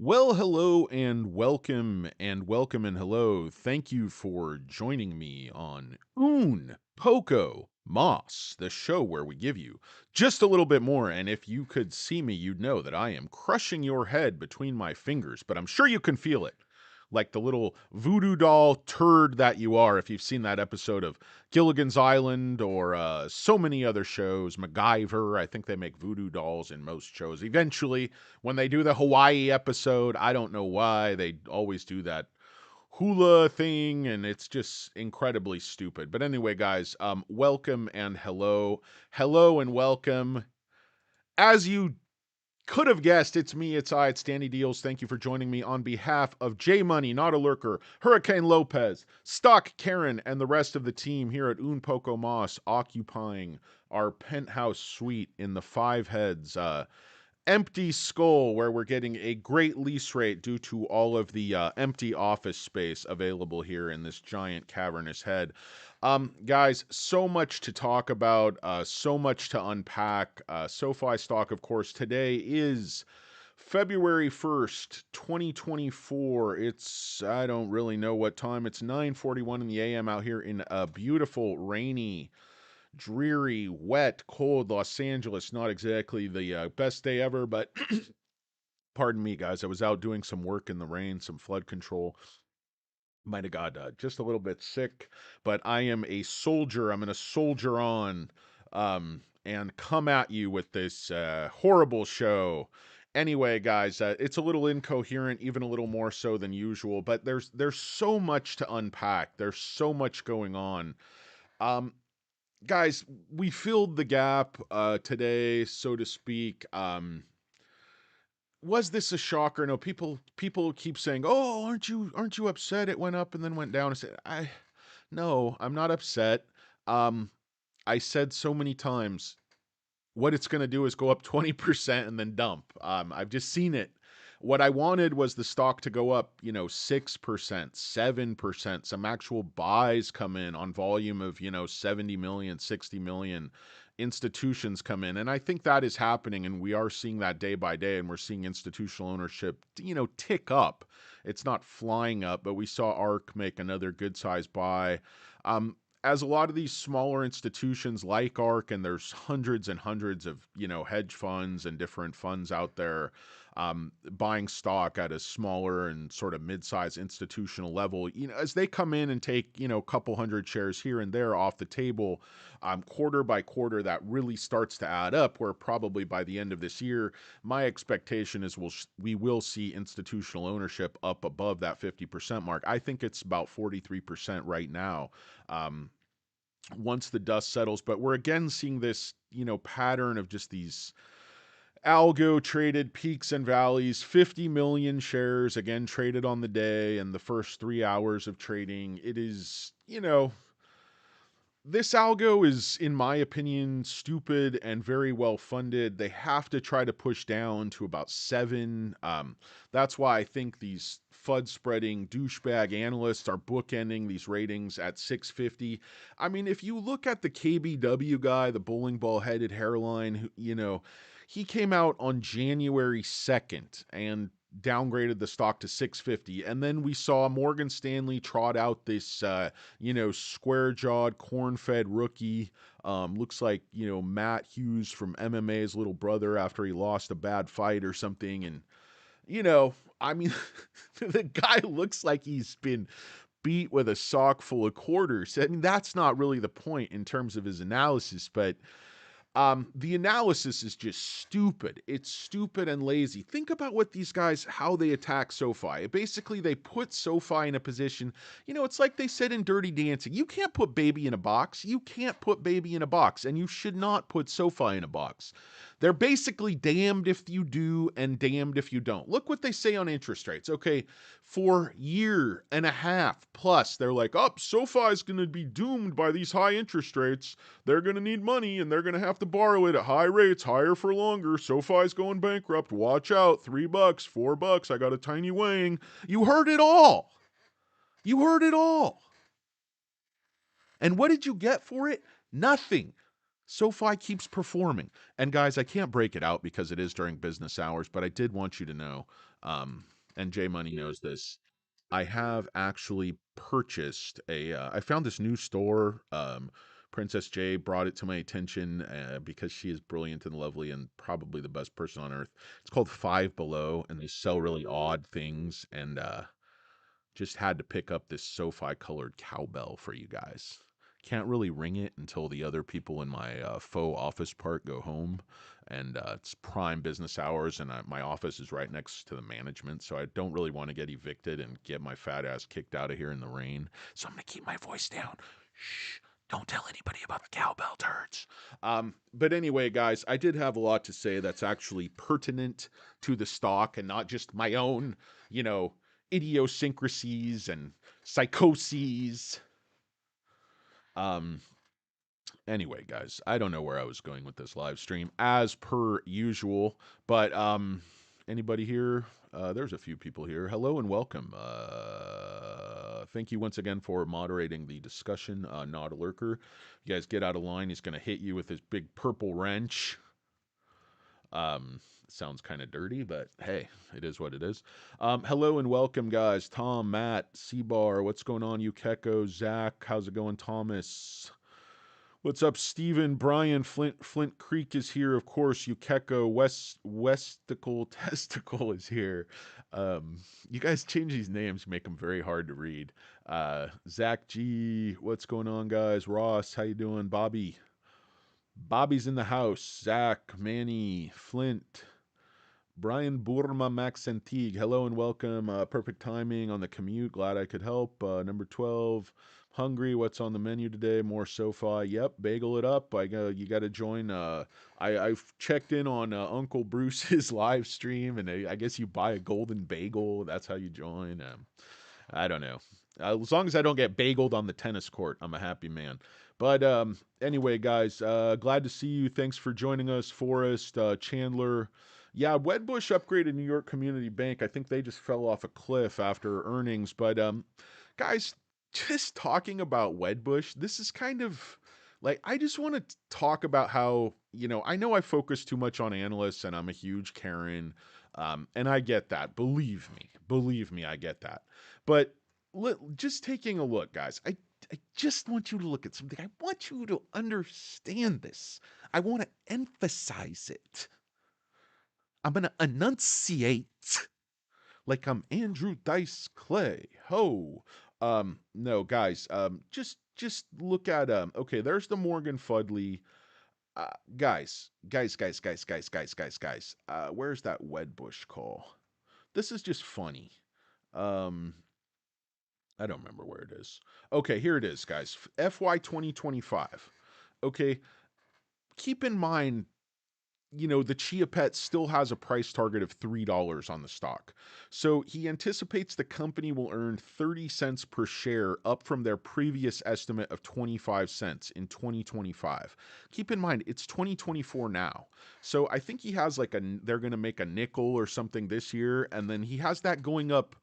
Well, hello and welcome and hello. Thank you for joining me on Un Poco Moss, the show where we give you just a little bit more. And if you could see me, you'd know that I am crushing your head between my fingers, but I'm sure you can feel it. Like the little voodoo doll turd that you are, if you've seen that episode of Gilligan's Island or so many other shows, MacGyver. I think they make voodoo dolls in most shows. Eventually, when they do the Hawaii episode, I don't know why they always do that hula thing, and it's just incredibly stupid. But anyway, guys, welcome and hello and welcome. As you could have guessed, it's me, it's Danny Deals. Thank you for joining me on behalf of J Money, Not a Lurker, Hurricane Lopez, Stock Karen, and the rest of the team here at Un Poco Moss, occupying our penthouse suite in the Five Heads. Empty Skull, where we're getting a great lease rate due to all of the empty office space available here in this giant cavernous head. Guys, so much to talk about, so much to unpack. SOFI stock, of course, today is February 1st, 2024. I don't really know what time. It's 9:41 in the AM out here in a beautiful, rainy, dreary, wet, cold Los Angeles. Not exactly the best day ever, but pardon me, guys. I was out doing some work in the rain, some flood control. Might have got just a little bit sick, but I am a soldier. I'm going to soldier on and come at you with this horrible show. Anyway, guys, it's a little incoherent, even a little more so than usual, but there's so much to unpack. There's so much going on. Um, Guys, we filled the gap today, so to speak. Was this a shocker? No, people keep saying, "Oh, aren't you upset it went up and then went down?" I said, no, I'm not upset. Um, I said so many times what it's going to do is go up 20% and then dump. I've just seen it. What I wanted was the stock to go up, 6%, 7%, some actual buys come in on volume of, 70 million, 60 million institutions come in. And I think that is happening. And we are seeing that day by day. And we're seeing institutional ownership, tick up. It's not flying up, but we saw ARK make another good size buy. As a lot of these smaller institutions like ARK, and there's hundreds and hundreds of, hedge funds and different funds out there buying stock at a smaller and sort of mid-sized institutional level, as they come in and take, a couple hundred shares here and there off the table, quarter by quarter, that really starts to add up, where probably by the end of this year, my expectation is we will see institutional ownership up above that 50% mark. I think it's about 43% right now. Once the dust settles, but we're again seeing this, pattern of just these algo traded peaks and valleys. 50 million shares again traded on the day, and the first 3 hours of trading. It is, this algo is, in my opinion, stupid and very well funded. They have to try to push down to about 7. That's why I think these FUD spreading douchebag analysts are bookending these ratings at 650. I mean, if you look at the KBW guy, the bowling ball headed hairline, he came out on January 2nd and downgraded the stock to 650. And then we saw Morgan Stanley trot out this, square jawed, corn fed rookie. Looks like, Matt Hughes from MMA's little brother after he lost a bad fight or something. And, I mean, the guy looks like he's been beat with a sock full of quarters. I mean, that's not really the point in terms of his analysis, but the analysis is just stupid. It's stupid and lazy. Think about what these guys, how they attack SoFi. Basically, they put SoFi in a position, it's like they said in Dirty Dancing. You can't put baby in a box. You can't put baby in a box, and you should not put SoFi in a box. They're basically damned if you do and damned if you don't. Look what they say on interest rates. Okay, for year and a half plus, they're like, oh, SoFi is going to be doomed by these high interest rates. They're going to need money and they're going to have to borrow it at high rates, higher for longer. SoFi's going bankrupt. Watch out. $3, $4. I got a tiny weighing. You heard it all. You heard it all. And what did you get for it? Nothing. SoFi keeps performing. And guys, I can't break it out because it is during business hours, but I did want you to know, and J Money knows this. I have actually purchased I found this new store. Princess J brought it to my attention because she is brilliant and lovely and probably the best person on earth. It's called Five Below, and they sell really odd things. And just had to pick up this SoFi colored cowbell for you guys. Can't really ring it until the other people in my faux office part go home. And it's prime business hours, and my office is right next to the management. So I don't really want to get evicted and get my fat ass kicked out of here in the rain. So I'm going to keep my voice down. Shh. Don't tell anybody about the cowbell turds. But anyway, guys, I did have a lot to say that's actually pertinent to the stock and not just my own, you know, idiosyncrasies and psychoses. Um, anyway, guys, I don't know where I was going with this live stream as per usual, but anybody here? There's a few people here. Hello and welcome. Thank you once again for moderating the discussion. Not a lurker. You guys get out of line. He's going to hit you with his big purple wrench. Sounds kind of dirty, but hey, it is what it is. Hello and welcome, guys. Tom, Matt, Seabar, what's going on? Ukeko, Zach, how's it going? Thomas, what's up? Steven, Brian, Flint Creek is here, of course. Ukeko, Westicle Testicle is here. You guys change these names, make them very hard to read. Zach G, what's going on, guys? Ross, how you doing? Bobby's in the house. Zach, Manny, Flint, Brian Burma, Max Antigue. Hello and welcome. Perfect timing on the commute. Glad I could help. Number 12, hungry. What's on the menu today? More SoFi. Yep, bagel it up. You got to join. I've checked in on Uncle Bruce's live stream, and I guess you buy a golden bagel. That's how you join. I don't know. As long as I don't get bageled on the tennis court, I'm a happy man. But anyway, guys, glad to see you. Thanks for joining us, Forrest, Chandler. Yeah, Wedbush upgraded New York Community Bank. I think they just fell off a cliff after earnings. But guys, just talking about Wedbush, this is kind of like I just want to talk about how, I know I focus too much on analysts and I'm a huge Karen. And I get that. Believe me, I get that. But just taking a look, guys, I just want you to look at something. I want you to understand this. I want to emphasize it. I'm going to enunciate like I'm Andrew Dice Clay. Ho. No, guys, just look at okay, there's the Morgan Fudley. Guys. Where's that Wedbush call? This is just funny. Um, I don't remember where it is. Okay, here it is, guys. FY 2025. Okay, keep in mind, the Chia Pet still has a price target of $3 on the stock. So he anticipates the company will earn 30 cents per share, up from their previous estimate of 25 cents in 2025. Keep in mind, it's 2024 now. So I think he has they're going to make a nickel or something this year, and then he has that going up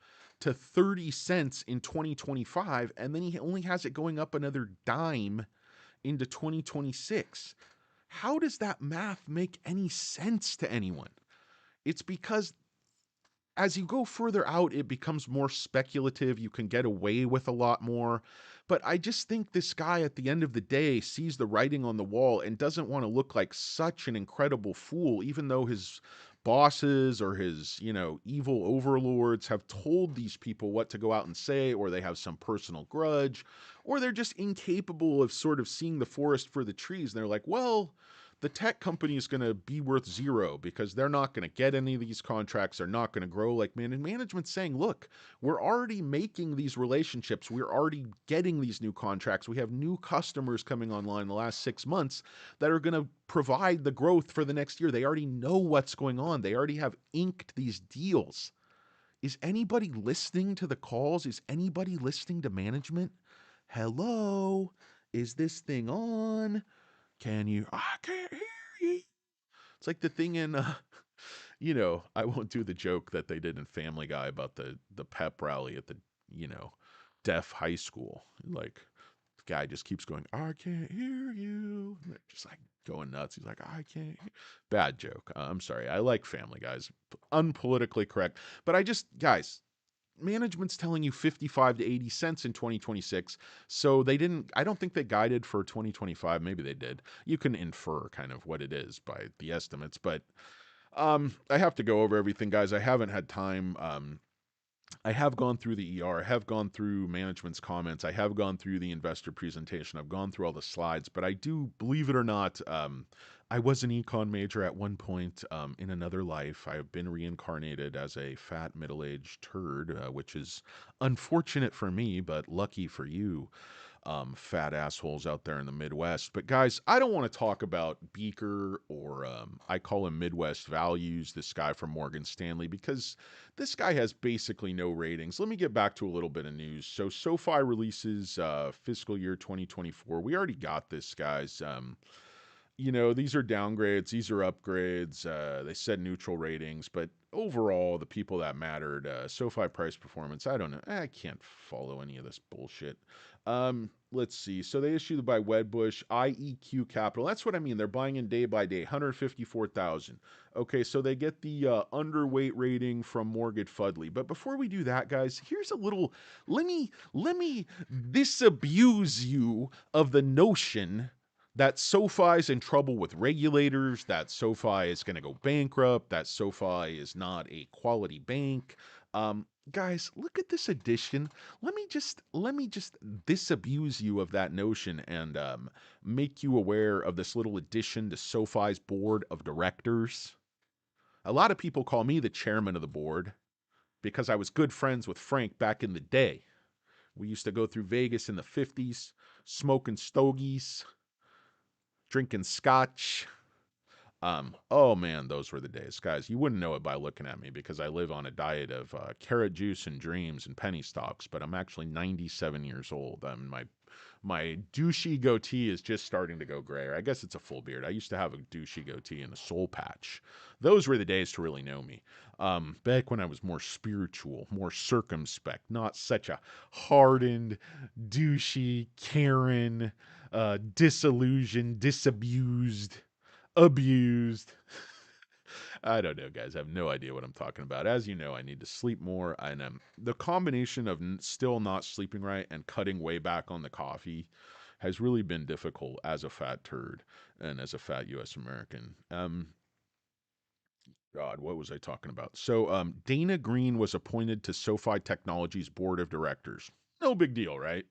to 30 cents in 2025, and then he only has it going up another dime into 2026. How does that math make any sense to anyone? It's because as you go further out, it becomes more speculative. You can get away with a lot more. But I just think this guy at the end of the day sees the writing on the wall and doesn't want to look like such an incredible fool, even though his bosses or his, evil overlords have told these people what to go out and say, or they have some personal grudge, or they're just incapable of sort of seeing the forest for the trees. And they're like, well, the tech company is going to be worth zero because they're not going to get any of these contracts. They're not going to grow. Like, man, and management's saying, look, we're already making these relationships. We're already getting these new contracts. We have new customers coming online in the last 6 months that are going to provide the growth for the next year. They already know what's going on. They already have inked these deals. Is anybody listening to the calls? Is anybody listening to management? Hello? Is this thing on? Can you? I can't hear you. It's like the thing in, I won't do the joke that they did in Family Guy about the pep rally at the, deaf high school. Like, guy just keeps going, I can't hear you. Just like going nuts. He's like, I can't hear. Bad joke. I'm sorry. I like Family Guys. Unpolitically correct. But guys, management's telling you 55 to 80 cents in 2026. So they didn't, I don't think they guided for 2025. Maybe they did. You can infer kind of what it is by the estimates. But I have to go over everything, guys. I haven't had time. I have gone through the ER, I have gone through management's comments, I have gone through the investor presentation, I've gone through all the slides, but I do, believe it or not, I was an econ major at one point in another life. I have been reincarnated as a fat middle-aged turd, which is unfortunate for me, but lucky for you, fat assholes out there in the Midwest. But guys, I don't want to talk about Beaker or I call him Midwest Values, this guy from Morgan Stanley, because this guy has basically no ratings. Let me get back to a little bit of news. So SoFi releases fiscal year 2024. We already got this, guys. These are downgrades, these are upgrades. They said neutral ratings, but overall, the people that mattered, SoFi price performance, I don't know. I can't follow any of this bullshit. Let's see. So they issued by Wedbush, IEQ Capital. That's what I mean. They're buying in day by day, 154,000. Okay, so they get the underweight rating from Morgan Fudley. But before we do that, guys, here's a little. Let me disabuse you of the notion that SoFi's in trouble with regulators, that SoFi is going to go bankrupt, that SoFi is not a quality bank. Guys, look at this addition. Let me just disabuse you of that notion and make you aware of this little addition to SoFi's board of directors. A lot of people call me the chairman of the board because I was good friends with Frank back in the day. We used to go through Vegas in the 50s, smoking stogies, drinking scotch. Oh man, those were the days, guys. You wouldn't know it by looking at me because I live on a diet of carrot juice and dreams and penny stocks. But I'm actually 97 years old. My douchey goatee is just starting to go gray. Or I guess it's a full beard. I used to have a douchey goatee and a soul patch. Those were the days to really know me. Back when I was more spiritual, more circumspect, not such a hardened, douchey, Karen, disillusioned, disabused, abused. I don't know, guys. I have no idea what I'm talking about. As you know, I need to sleep more. And the combination of still not sleeping right and cutting way back on the coffee has really been difficult as a fat turd and as a fat U.S. American. God, what was I talking about? So, Dana Green was appointed to SoFi Technologies board of directors. No big deal, right?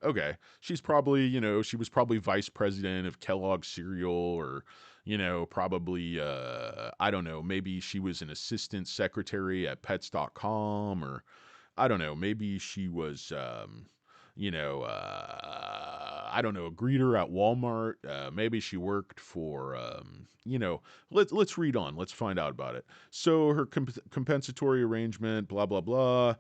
Okay. She's probably, she was probably vice president of Kellogg cereal or, probably, I don't know, maybe she was an assistant secretary at pets.com or I don't know, maybe she was, I don't know, a greeter at Walmart. Maybe she worked for, let's read on. Let's find out about it. So her compensatory arrangement, blah blah blah.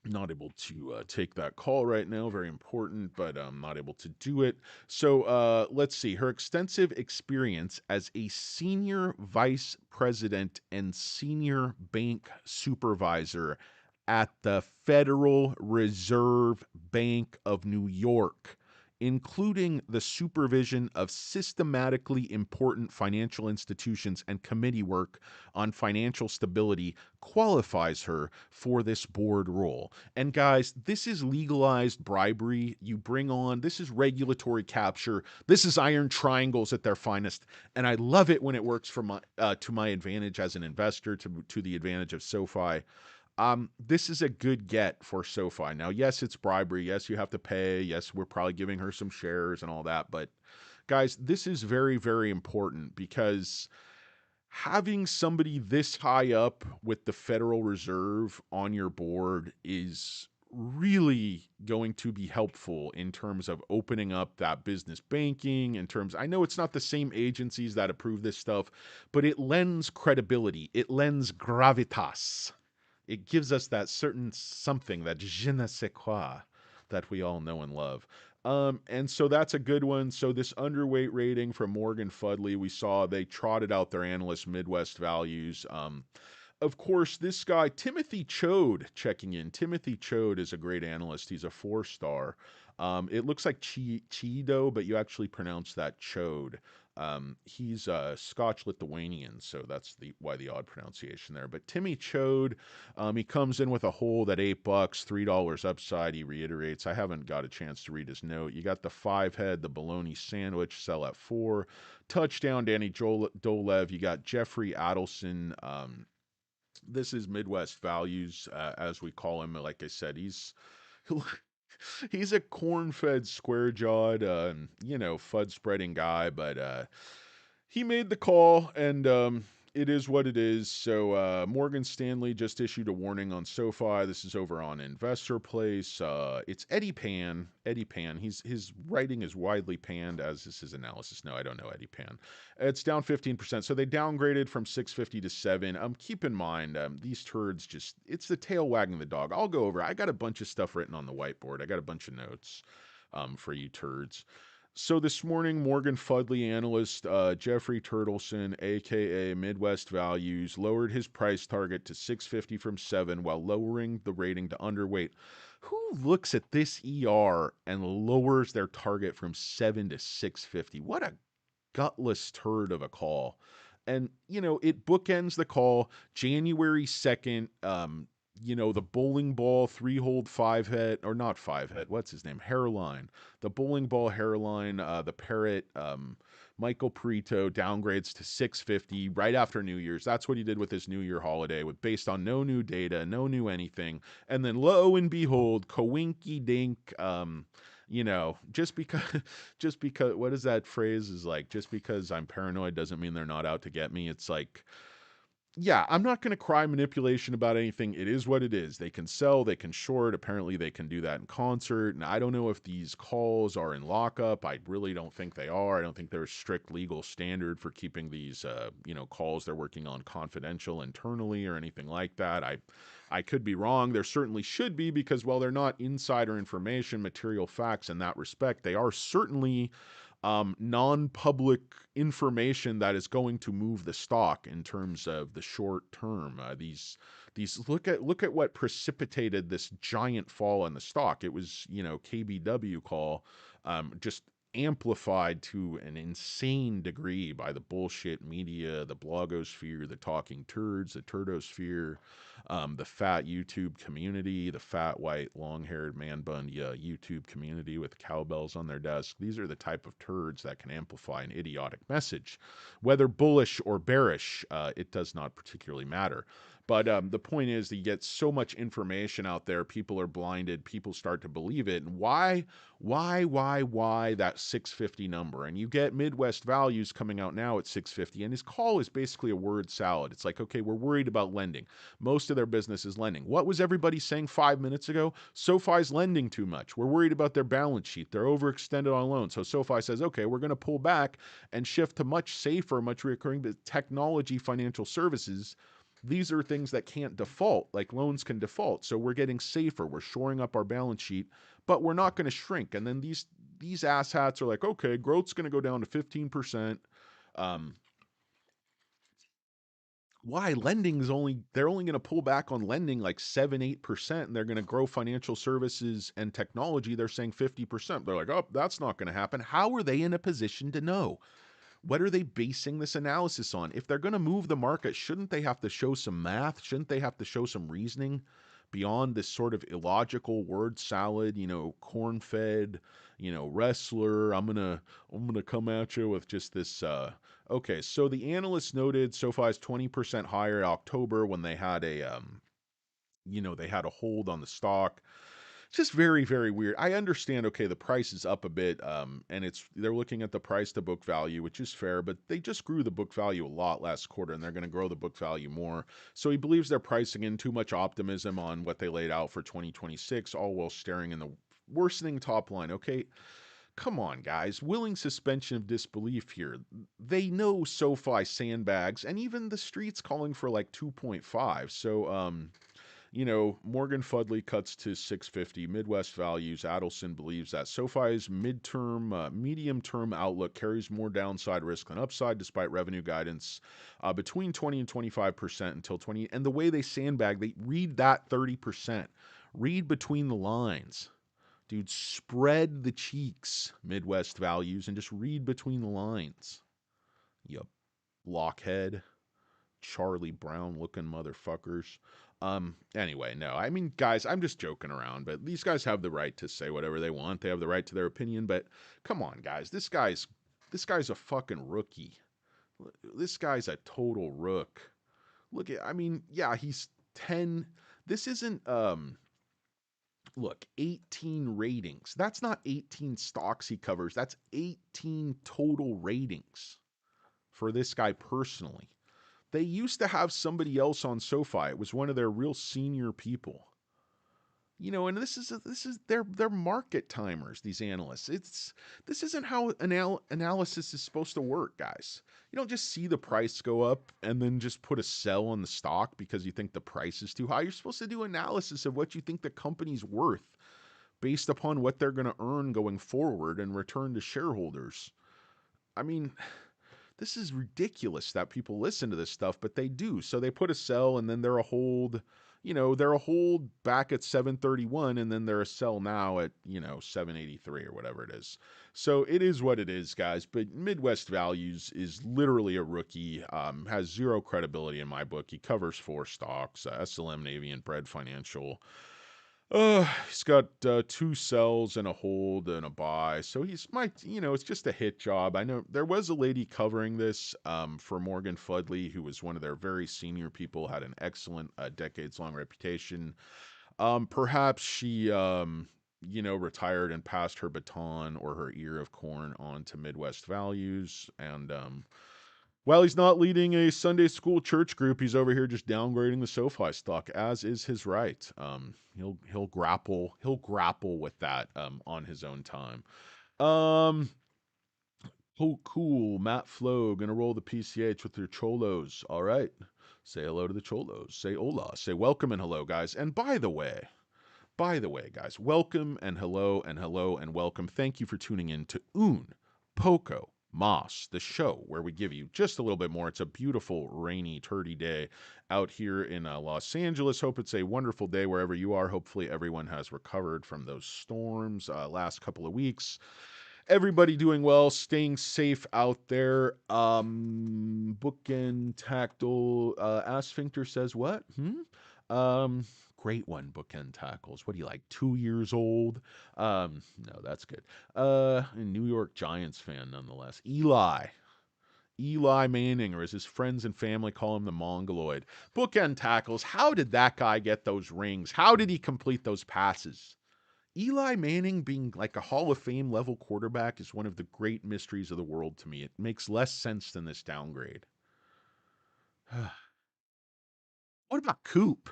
Not able to take that call right now. Very important, but I'm not able to do it. So let's see. Her extensive experience as a senior vice president and senior bank supervisor at the Federal Reserve Bank of New York, including the supervision of systematically important financial institutions and committee work on financial stability, qualifies her for this board role. And guys, this is legalized bribery. You bring on, this is regulatory capture. This is iron triangles at their finest. And I love it when it works for my to my advantage as an investor, to the advantage of SoFi. This is a good get for SoFi. Now, yes, it's bribery. Yes, you have to pay. Yes, we're probably giving her some shares and all that. But guys, this is very, very important because having somebody this high up with the Federal Reserve on your board is really going to be helpful in terms of opening up that business banking in terms. I know it's not the same agencies that approve this stuff, but it lends credibility. It lends gravitas. It gives us that certain something, that je ne sais quoi that we all know and love. And so that's a good one. So this underweight rating from Morgan Fudley, we saw they trotted out their analyst Midwest values. Of course, this guy, Timothy Chode, checking in. Timothy Chode is a great analyst. He's a 4-star. It looks like Cheedo, but you actually pronounce that Chode. He's Scotch Lithuanian, so that's why the odd pronunciation there. But Timmy Chode, he comes in with a hold at $8, $3 upside. He reiterates. I haven't got a chance to read his note. You got the 5-head, the bologna sandwich, sell at 4. Touchdown, Danny Dolev. You got Jeffrey Adelson. This is Midwest Values, as we call him. Like I said, he's a corn-fed, square-jawed, fud spreading guy, but he made the call, and it is what it is. So Morgan Stanley just issued a warning on SoFi. This is over on Investor Place. It's Eddie Pan. Eddie Pan. His writing is widely panned, as is his analysis. No, I don't know Eddie Pan. It's down 15%. So they downgraded from 650 to 7. Keep in mind, these turds it's the tail wagging the dog. I'll go over. I got a bunch of stuff written on the whiteboard. I got a bunch of notes for you turds. So this morning, Morgan Fudley analyst Jeffrey Turtleson, aka Midwest Values, lowered his price target to 650 from 7 while lowering the rating to underweight. Who looks at this ER and lowers their target from 7 to 650? What a gutless turd of a call. And, it bookends the call January 2nd. The bowling ball 3-hold 5-head, or not 5-head, what's his name? Hairline. The bowling ball hairline, the parrot, Michael Perito downgrades to 650 right after New Year's. That's what he did with his New Year holiday, based on no new data, no new anything. And then lo and behold, coinky dink, just because what is that phrase is like, just because I'm paranoid doesn't mean they're not out to get me. It's like, yeah, I'm not going to cry manipulation about anything. It is what it is. They can sell, they can short. Apparently, they can do that in concert. And I don't know if these calls are in lockup. I really don't think they are. I don't think there's strict legal standard for keeping these, calls they're working on confidential internally or anything like that. I could be wrong. There certainly should be, because while they're not insider information, material facts in that respect, they are certainly non-public information that is going to move the stock in terms of the short term. These look at what precipitated this giant fall in the stock. It was KBW call, just amplified to an insane degree by the bullshit media, the blogosphere, the talking turds, the turdosphere, the fat YouTube community, the fat white long-haired man bun YouTube community with cowbells on their desk. These are the type of turds that can amplify an idiotic message. Whether bullish or bearish, it does not particularly matter. But the point is that you get so much information out there, people are blinded, people start to believe it. And why that 650 number? And you get Midwest Values coming out now at 650, and his call is basically a word salad. It's like, okay, we're worried about lending. Most of their business is lending. What was everybody saying 5 minutes ago? SoFi's lending too much. We're worried about their balance sheet. They're overextended on loans. So SoFi says, okay, we're going to pull back and shift to much safer, much recurring technology financial services. These are things that can't default, like loans can default. So we're getting safer. We're shoring up our balance sheet, but we're not going to shrink. And then these asshats are like, okay, growth's going to go down to 15%. Why? They're only going to pull back on lending like 7-8%, and they're going to grow financial services and technology. They're saying 50%. They're like, oh, that's not going to happen. How are they in a position to know? What are they basing this analysis on? If they're going to move the market, shouldn't they have to show some math? Shouldn't they have to show some reasoning beyond this sort of illogical word salad, corn-fed, wrestler? I'm going to come at you with just this okay, so the analysts noted SoFi's 20% higher in October when they had they had a hold on the stock. It's just very, very weird. I understand, okay, the price is up a bit, and they're looking at the price to book value, which is fair, but they just grew the book value a lot last quarter, and they're going to grow the book value more. So he believes they're pricing in too much optimism on what they laid out for 2026, all while staring in the worsening top line. Okay, come on, guys. Willing suspension of disbelief here. They know SoFi sandbags, and even the street's calling for like 2.5. So, Morgan Fudley cuts to 650. Midwest values. Adelson believes that SoFi's medium-term outlook carries more downside risk than upside, despite revenue guidance between 20 and 25% until 20. And the way they sandbag, they read that 30%. Read between the lines. Dude, spread the cheeks, Midwest values, and just read between the lines. You blockhead. Charlie Brown looking motherfuckers. Anyway, no. I mean, guys, I'm just joking around, but these guys have the right to say whatever they want. They have the right to their opinion, but come on, guys. This guy's a fucking rookie. This guy's a total rook. I mean, yeah, he's 10. This isn't look, 18 ratings. That's not 18 stocks he covers. That's 18 total ratings for this guy personally. They used to have somebody else on SoFi. It was one of their real senior people. And this is their market timers. These analysts. This isn't how analysis is supposed to work, guys. You don't just see the price go up and then just put a sell on the stock because you think the price is too high. You're supposed to do analysis of what you think the company's worth based upon what they're going to earn going forward and return to shareholders. I mean, this is ridiculous that people listen to this stuff, but they do. So they put a sell and then they're a hold, they're a hold back at 731 and then they're a sell now at, 783 or whatever it is. So it is what it is, guys. But Midwest Values is literally a rookie, has zero credibility in my book. He covers 4 stocks, SLM, Navy, and Bread Financial. He's got 2 sells and a hold and a buy. So it's just a hit job. I know there was a lady covering this for Morgan Fudley, who was one of their very senior people, had an excellent decades-long reputation. Perhaps she, retired and passed her baton or her ear of corn on to Midwest Values. And while he's not leading a Sunday school church group, he's over here just downgrading the SoFi stock, as is his right. He'll grapple with that on his own time. Oh, cool. Matt Flo gonna roll the PCH with your cholos. All right. Say hello to the cholos. Say hola. Say welcome and hello, guys. And by the way, guys, welcome and hello and hello and welcome. Thank you for tuning in to Un Poco Moss, the show where we give you just a little bit more. It's a beautiful, rainy, turdy day out here in Los Angeles. Hope it's a wonderful day wherever you are. Hopefully everyone has recovered from those storms last couple of weeks. Everybody doing well, staying safe out there. Bookend Tactile Asphincter says what? Great one, Bookend Tackles. What do you like, 2 years old? No, that's good. New York Giants fan nonetheless. Eli Manning, or as his friends and family call him, the Mongoloid. Bookend Tackles. How did that guy get those rings? How did he complete those passes? Eli Manning being like a Hall of Fame level quarterback is one of the great mysteries of the world to me. It makes less sense than this downgrade. What about Coop?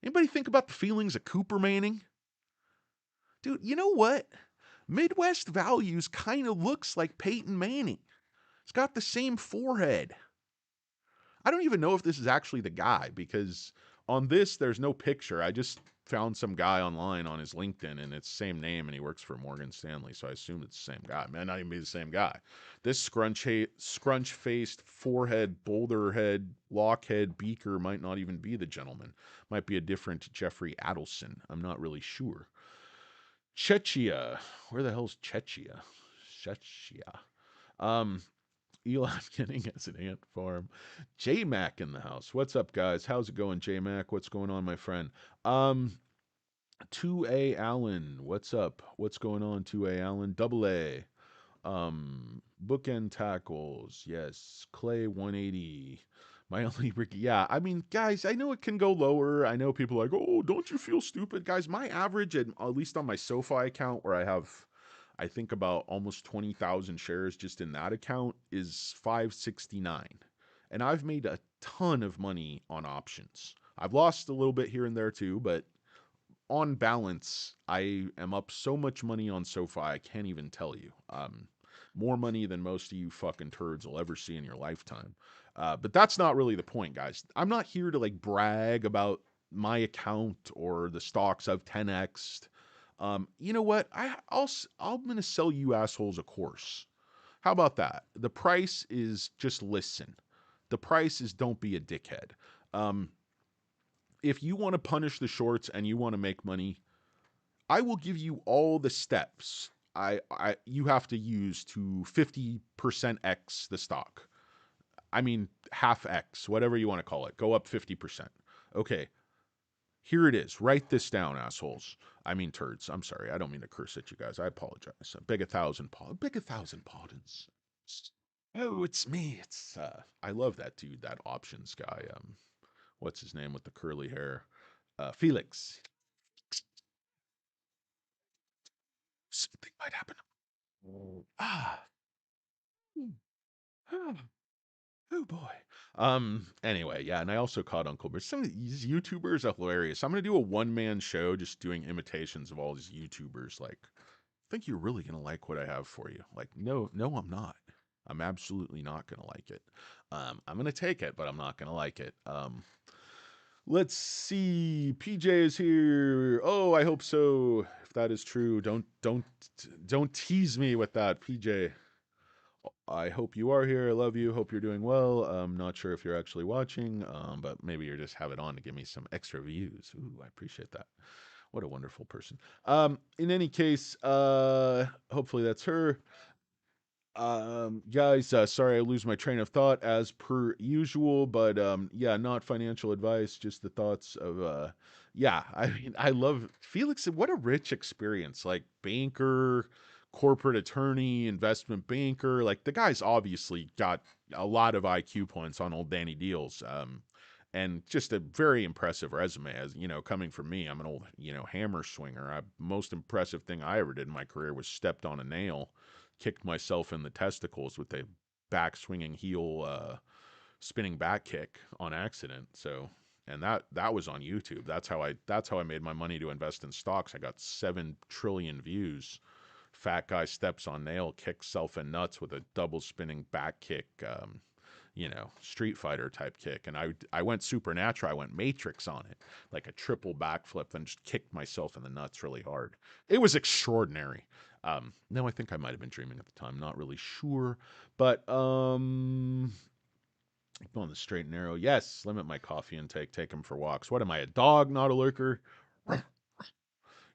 Anybody think about the feelings of Cooper Manning? Dude, you know what? Midwest Values kind of looks like Peyton Manning. It's got the same forehead. I don't even know if this is actually the guy because on this, there's no picture. I just found some guy online on his LinkedIn and it's the same name and he works for Morgan Stanley. So I assume it's the same guy. May not even be the same guy. This scrunch-faced, forehead, boulder head, lockhead beaker might not even be the gentleman. Might be a different Jeffrey Adelson. I'm not really sure. Czechia. Where the hell's Czechia? Czechia. Eli Kenning as an ant farm. J Mac in the house. What's up, guys? How's it going, J Mac? What's going on, my friend? 2A Allen. What's up? What's going on, 2A Allen? Double A. Bookend Tackles. Yes. Clay 180. My only Ricky. Yeah, I mean, guys, I know it can go lower. I know people are like, oh, don't you feel stupid? Guys, my average, at least on my SoFi account where I have, I think about almost 20,000 shares just in that account, is 569. And I've made a ton of money on options. I've lost a little bit here and there too, but on balance, I am up so much money on SoFi, I can't even tell you. More money than most of you fucking turds will ever see in your lifetime. But that's not really the point, guys. I'm not here to like brag about my account or the stocks I've 10x'd. You know what? I'm going to sell you assholes a course. How about that? The price is just listen. The price is don't be a dickhead. Um, if you want to punish the shorts and you want to make money, I will give you all the steps you have to use to 50% X the stock. I mean, half X, whatever you want to call it. Go up 50%. Okay, here it is. Write this down, assholes. I mean, turds. I'm sorry. I don't mean to curse at you guys. I apologize. Beg a thousand pardons. Oh, it's me. I love that dude, that options guy. What's his name with the curly hair? Felix. Something might happen. Ah. Ah. Oh boy. Anyway, yeah, and I also caught Uncle Bert. Some of these YouTubers are hilarious. I'm gonna do a one-man show just doing imitations of all these YouTubers. Like, I think you're really gonna like what I have for you. Like, no, no, I'm not. I'm absolutely not gonna like it. I'm gonna take it, but I'm not gonna like it. Let's see. PJ is here. Oh, I hope so. If that is true, don't tease me with that, PJ. I hope you are here. I love you. Hope you're doing well. I'm not sure if you're actually watching, but maybe you're just have it on to give me some extra views. Ooh, I appreciate that. What a wonderful person. In any case, hopefully that's her. Guys, sorry I lose my train of thought as per usual, but yeah, not financial advice, just the thoughts of yeah, I mean, I love Felix. What a rich experience, like banker, corporate attorney, investment banker. Like the guy's obviously got a lot of IQ points on old Danny Deals. And just a very impressive resume. As you know, coming from me, I'm an old, hammer swinger. Most impressive thing I ever did in my career was stepped on a nail, kicked myself in the testicles with a back swinging heel spinning back kick on accident. So, and that was on YouTube. That's how I made my money to invest in stocks. I got 7 trillion views. Fat guy steps on nail, kicks self in nuts with a double spinning back kick. Street Fighter type kick. And I went supernatural. I went Matrix on it, like a triple backflip, and just kicked myself in the nuts really hard. It was extraordinary. No, I think I might have been dreaming at the time. Not really sure. But on the straight and narrow. Yes, limit my coffee intake. Take him for walks. What am I, a dog, not a lurker?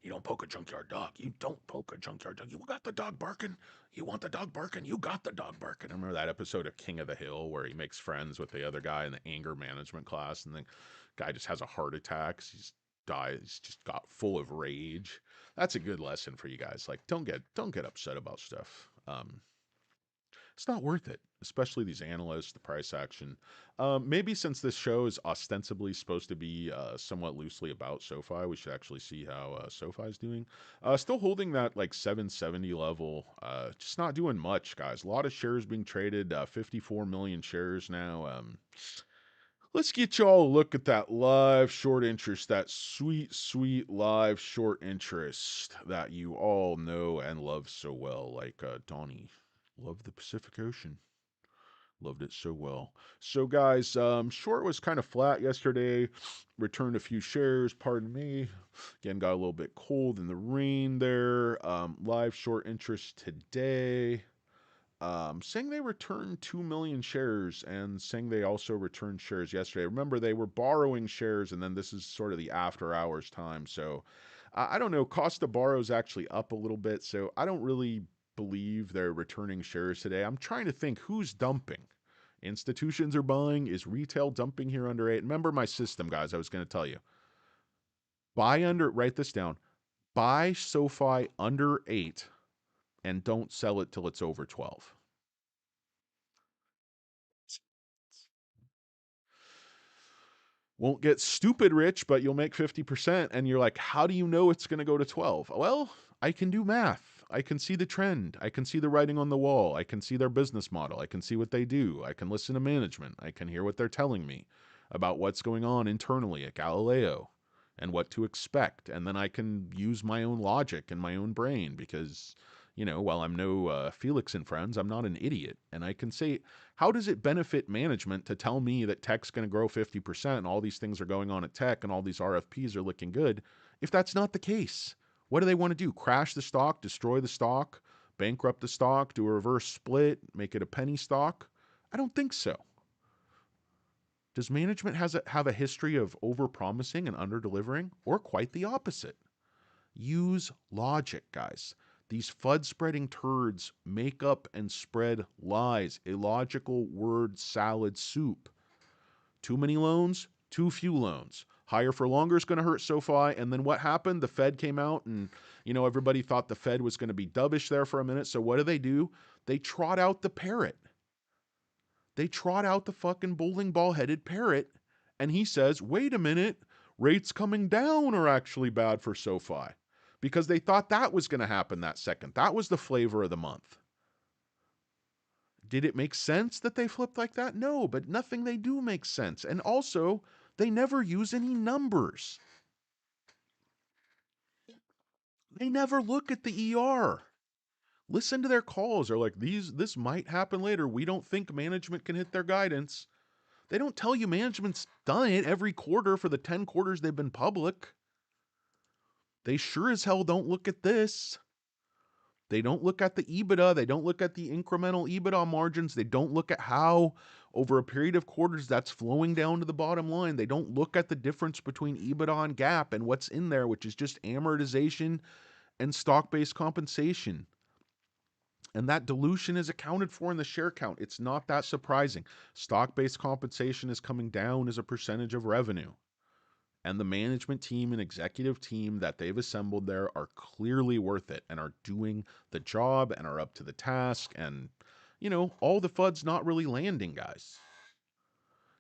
You don't poke a junkyard dog. You don't poke a junkyard dog. You got the dog barking. You want the dog barking. You got the dog barking. I remember that episode of King of the Hill where he makes friends with the other guy in the anger management class, and the guy just has a heart attack. He's died. He's just got full of rage. That's a good lesson for you guys. Like, don't get upset about stuff. It's not worth it, especially these analysts, the price action. Maybe since this show is ostensibly supposed to be somewhat loosely about SoFi, we should actually see how SoFi is doing. Still holding that like 770 level. Just not doing much, guys. A lot of shares being traded. 54 million shares now. Let's get y'all a look at that live short interest, that sweet, sweet live short interest that you all know and love so well, like Donnie. Love the Pacific Ocean. Loved it so well. So, guys, short was kind of flat yesterday. Returned a few shares, pardon me. Again, got a little bit cold in the rain there. Live short interest today. Saying they returned 2 million shares and saying they also returned shares yesterday. Remember, they were borrowing shares, and then this is sort of the after hours time. So I don't know. Cost to borrow is actually up a little bit. So I don't really believe they're returning shares today. I'm trying to think who's dumping. Institutions are buying. Is retail dumping here under 8? Remember my system, guys. I was going to tell you. Write this down. Buy SoFi under 8 and don't sell it till it's over 12. Won't get stupid rich, but you'll make 50%. And you're like, how do you know it's going to go to 12? Well, I can do math. I can see the trend. I can see the writing on the wall. I can see their business model. I can see what they do. I can listen to management. I can hear what they're telling me about what's going on internally at Galileo and what to expect. And then I can use my own logic and my own brain because, while I'm no Felix and Friends, I'm not an idiot. And I can say, how does it benefit management to tell me that tech's going to grow 50% and all these things are going on at tech and all these RFPs are looking good if that's not the case? What do they want to do? Crash the stock, destroy the stock, bankrupt the stock, do a reverse split, make it a penny stock? I don't think so. Does management have a history of over-promising and under-delivering, or quite the opposite? Use logic, guys. These FUD-spreading turds make up and spread lies, illogical word salad soup. Too many loans, too few loans. Higher for longer is going to hurt SoFi. And then what happened? The Fed came out and, everybody thought the Fed was going to be dovish there for a minute. So what do? They trot out the parrot. They trot out the fucking bowling ball-headed parrot. And he says, wait a minute, rates coming down are actually bad for SoFi. Because they thought that was going to happen that second. That was the flavor of the month. Did it make sense that they flipped like that? No, but nothing they do makes sense. And also, they never use any numbers. They never look at the ER. Listen to their calls. They're like, this might happen later. We don't think management can hit their guidance. They don't tell you management's done it every quarter for the 10 quarters they've been public. They sure as hell don't look at this. They don't look at the EBITDA. They don't look at the incremental EBITDA margins. They don't look at how, over a period of quarters, that's flowing down to the bottom line. They don't look at the difference between EBITDA and GAAP and what's in there, which is just amortization and stock-based compensation. And that dilution is accounted for in the share count. It's not that surprising. Stock-based compensation is coming down as a percentage of revenue. And the management team and executive team that they've assembled there are clearly worth it and are doing the job and are up to the task. And, all the FUD's not really landing, guys.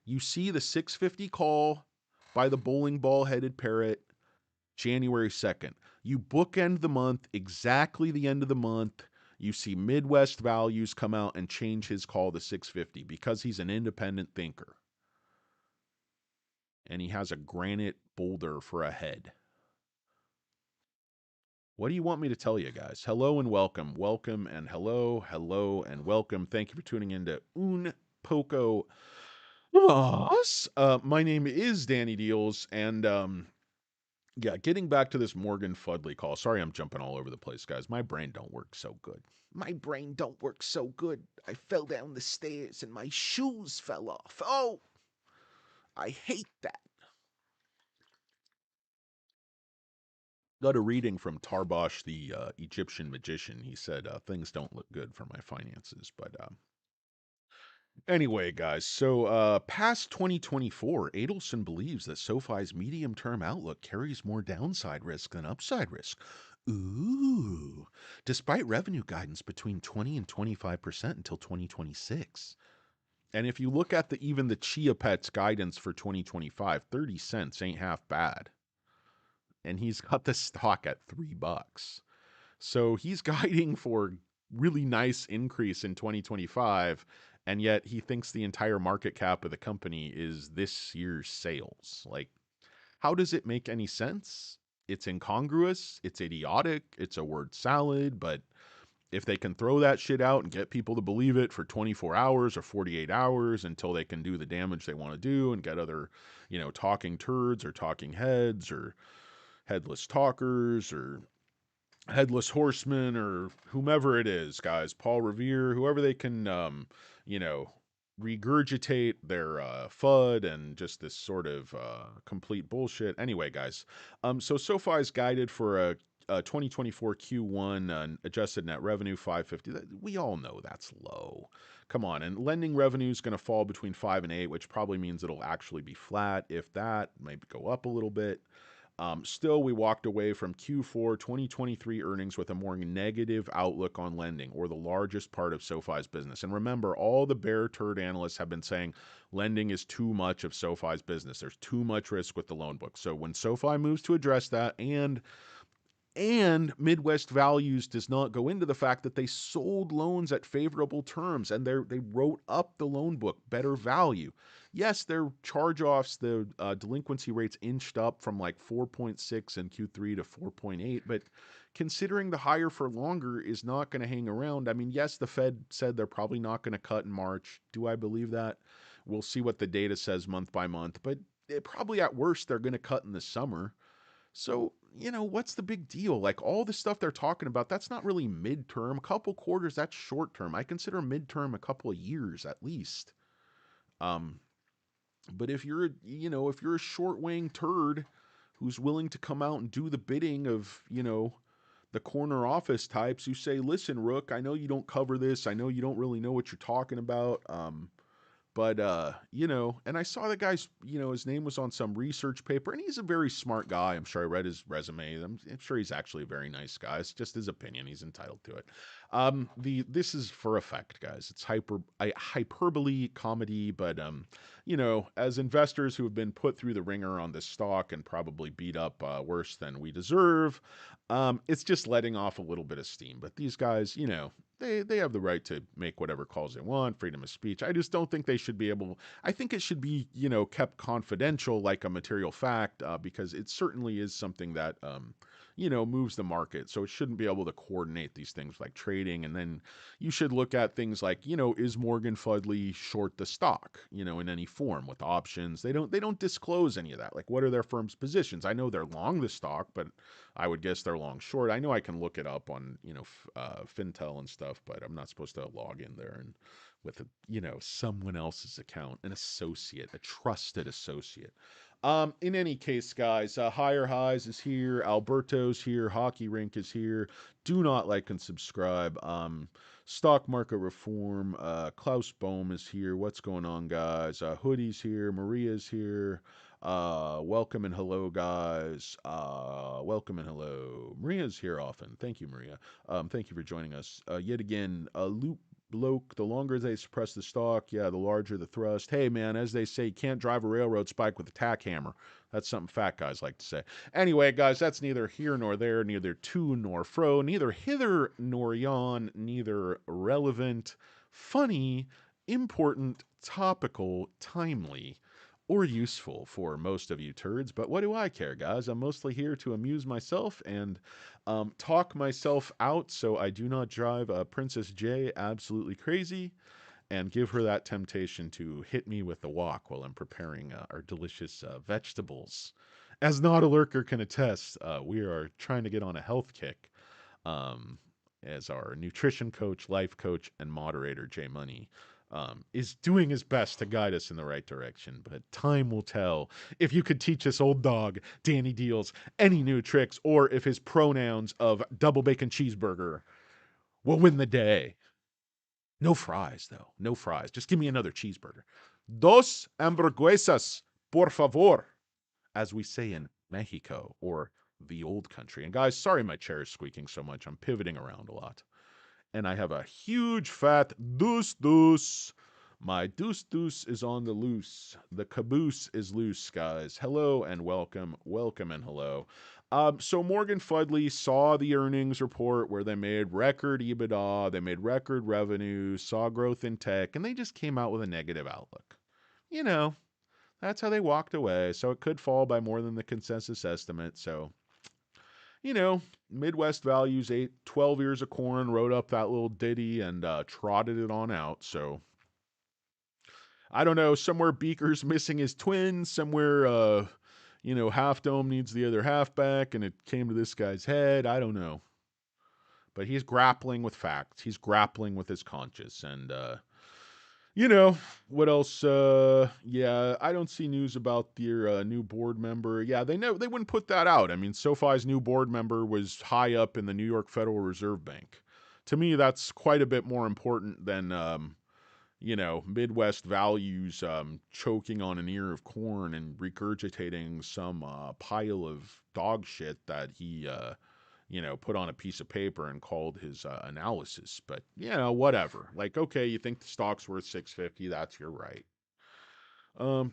You see the 650 call by the bowling ball-headed parrot January 2nd. You bookend the month, exactly the end of the month. You see Midwest Values come out and change his call to 650 because he's an independent thinker. And he has a granite boulder for a head. What do you want me to tell you, guys? Hello and welcome. Welcome and hello, hello and welcome. Thank you for tuning in to Un Poco Mas. My name is Danny Deals, and getting back to this Morgan Fudley call. Sorry I'm jumping all over the place, guys. My brain don't work so good. My brain don't work so good. I fell down the stairs and my shoes fell off. Oh, I hate that. Got a reading from Tarbosh, the Egyptian magician. He said things don't look good for my finances. But anyway, guys, so past 2024, Adelson believes that SoFi's medium-term outlook carries more downside risk than upside risk. Ooh, despite revenue guidance between 20 and 25% until 2026. And if you look at even the Chia Pets guidance for 2025, 30 cents ain't half bad. And he's got the stock at $3. So he's guiding for really nice increase in 2025, and yet he thinks the entire market cap of the company is this year's sales. Like, how does it make any sense? It's incongruous, it's idiotic, it's a word salad, but if they can throw that shit out and get people to believe it for 24 hours or 48 hours until they can do the damage they want to do and get other, talking turds or talking heads or headless talkers or headless horsemen or whomever it is, guys, Paul Revere, whoever they can, regurgitate their FUD and just this sort of complete bullshit. Anyway, guys, so SoFi's guided for a 2024 Q1 adjusted net revenue 550. We all know that's low. Come on, and lending revenue is going to fall between 5 and 8, which probably means it'll actually be flat. If that, maybe go up a little bit. Still, we walked away from Q4 2023 earnings with a more negative outlook on lending, or the largest part of SoFi's business. And remember, all the bear turd analysts have been saying lending is too much of SoFi's business. There's too much risk with the loan book. So when SoFi moves to address that, and Midwest Values does not go into the fact that they sold loans at favorable terms and they wrote up the loan book better value. Yes, their charge-offs, the delinquency rates inched up from like 4.6 in Q3 to 4.8, but considering the higher for longer is not going to hang around. I mean, yes, the Fed said they're probably not going to cut in March. Do I believe that? We'll see what the data says month by month, but probably at worst they're going to cut in the summer. So, what's the big deal? Like all the stuff they're talking about, that's not really midterm. A couple quarters, that's short term. I consider midterm a couple of years at least. Um, but if you're a short wing turd who's willing to come out and do the bidding of, the corner office types who say, listen, Rook, I know you don't cover this. I know you don't really know what you're talking about. But and I saw the guy's, his name was on some research paper, and he's a very smart guy. I'm sure I read his resume. I'm sure he's actually a very nice guy. It's just his opinion. He's entitled to it. The this is for effect, guys. It's hyperbole comedy, but as investors who have been put through the ringer on this stock and probably beat up worse than we deserve, it's just letting off a little bit of steam. But these guys, they have the right to make whatever calls they want, freedom of speech. I just don't think they should be able. I think it should be kept confidential, like a material fact, because it certainly is something that moves the market. So it shouldn't be able to coordinate these things like trading. And then you should look at things like is Morgan Fudley short the stock in any form with options? They don't disclose any of that. Like what are their firm's positions? I know they're long the stock, but I would guess they're long short. I know I can look it up on Fintel and stuff, but I'm not supposed to log in there and with someone else's account, an associate, a trusted associate. In any case, guys, Higher Highs is here, Alberto's here, Hockey Rink is here. Do not like and subscribe. Stock Market Reform, Klaus Bohm is here. What's going on, guys? Hoodie's here, Maria's here. Welcome and hello, guys. Welcome and hello. Maria's here often. Thank you, Maria. Thank you for joining us. Yet again, Loop Bloke, the longer they suppress the stock, the larger the thrust. Hey, man, as they say, you can't drive a railroad spike with a tack hammer. That's something fat guys like to say. Anyway, guys, that's neither here nor there, neither to nor fro, neither hither nor yon, neither relevant, funny, important, topical, timely, or useful for most of you turds. But what do I care, guys? I'm mostly here to amuse myself and talk myself out so I do not drive Princess J absolutely crazy and give her that temptation to hit me with the wok while I'm preparing our delicious vegetables. As Not a Lurker can attest, we are trying to get on a health kick. Um, as our nutrition coach, life coach, and moderator, Jay Money, is doing his best to guide us in the right direction. But time will tell if you could teach this old dog, Danny Deals, any new tricks, or if his pronouns of double bacon cheeseburger will win the day. No fries, though. No fries. Just give me another cheeseburger. Dos hamburguesas, por favor, as we say in Mexico or the old country. And guys, sorry my chair is squeaking so much. I'm pivoting around a lot. And I have a huge fat deuce deuce. My deuce deuce is on the loose. The caboose is loose, guys. Hello and welcome. Welcome and hello. So Morgan Fudley saw the earnings report where they made record EBITDA, they made record revenue, saw growth in tech, and they just came out with a negative outlook. You know, that's how they walked away. So it could fall by more than the consensus estimate. So Midwest Values ate 12 ears of corn, wrote up that little ditty, and trotted it on out. So I don't know. Somewhere Beaker's missing his twin. Somewhere, Half Dome needs the other half back, and it came to this guy's head. I don't know. But he's grappling with facts. He's grappling with his conscience. And, what else? I don't see news about their new board member. Yeah, they wouldn't put that out. I mean, SoFi's new board member was high up in the New York Federal Reserve Bank. To me, that's quite a bit more important than Midwest Values choking on an ear of corn and regurgitating some pile of dog shit that he put on a piece of paper and called his analysis. But whatever. Like, okay, you think the stock's worth 650? That's your right.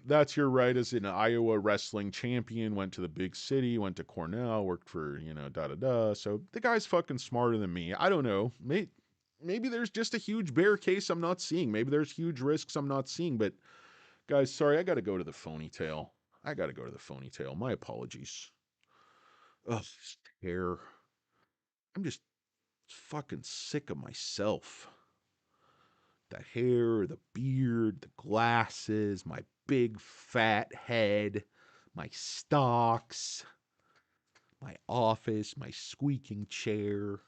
That's your right as an Iowa wrestling champion, went to the big city, went to Cornell, worked for, da da da. So the guy's fucking smarter than me. I don't know. Maybe there's just a huge bear case I'm not seeing. Maybe there's huge risks I'm not seeing. But guys, sorry, I got to go to the phony tail. My apologies. Ugh, hair. I'm just fucking sick of myself. The hair, the beard, the glasses, my big fat head, my stocks, my office, my squeaking chair.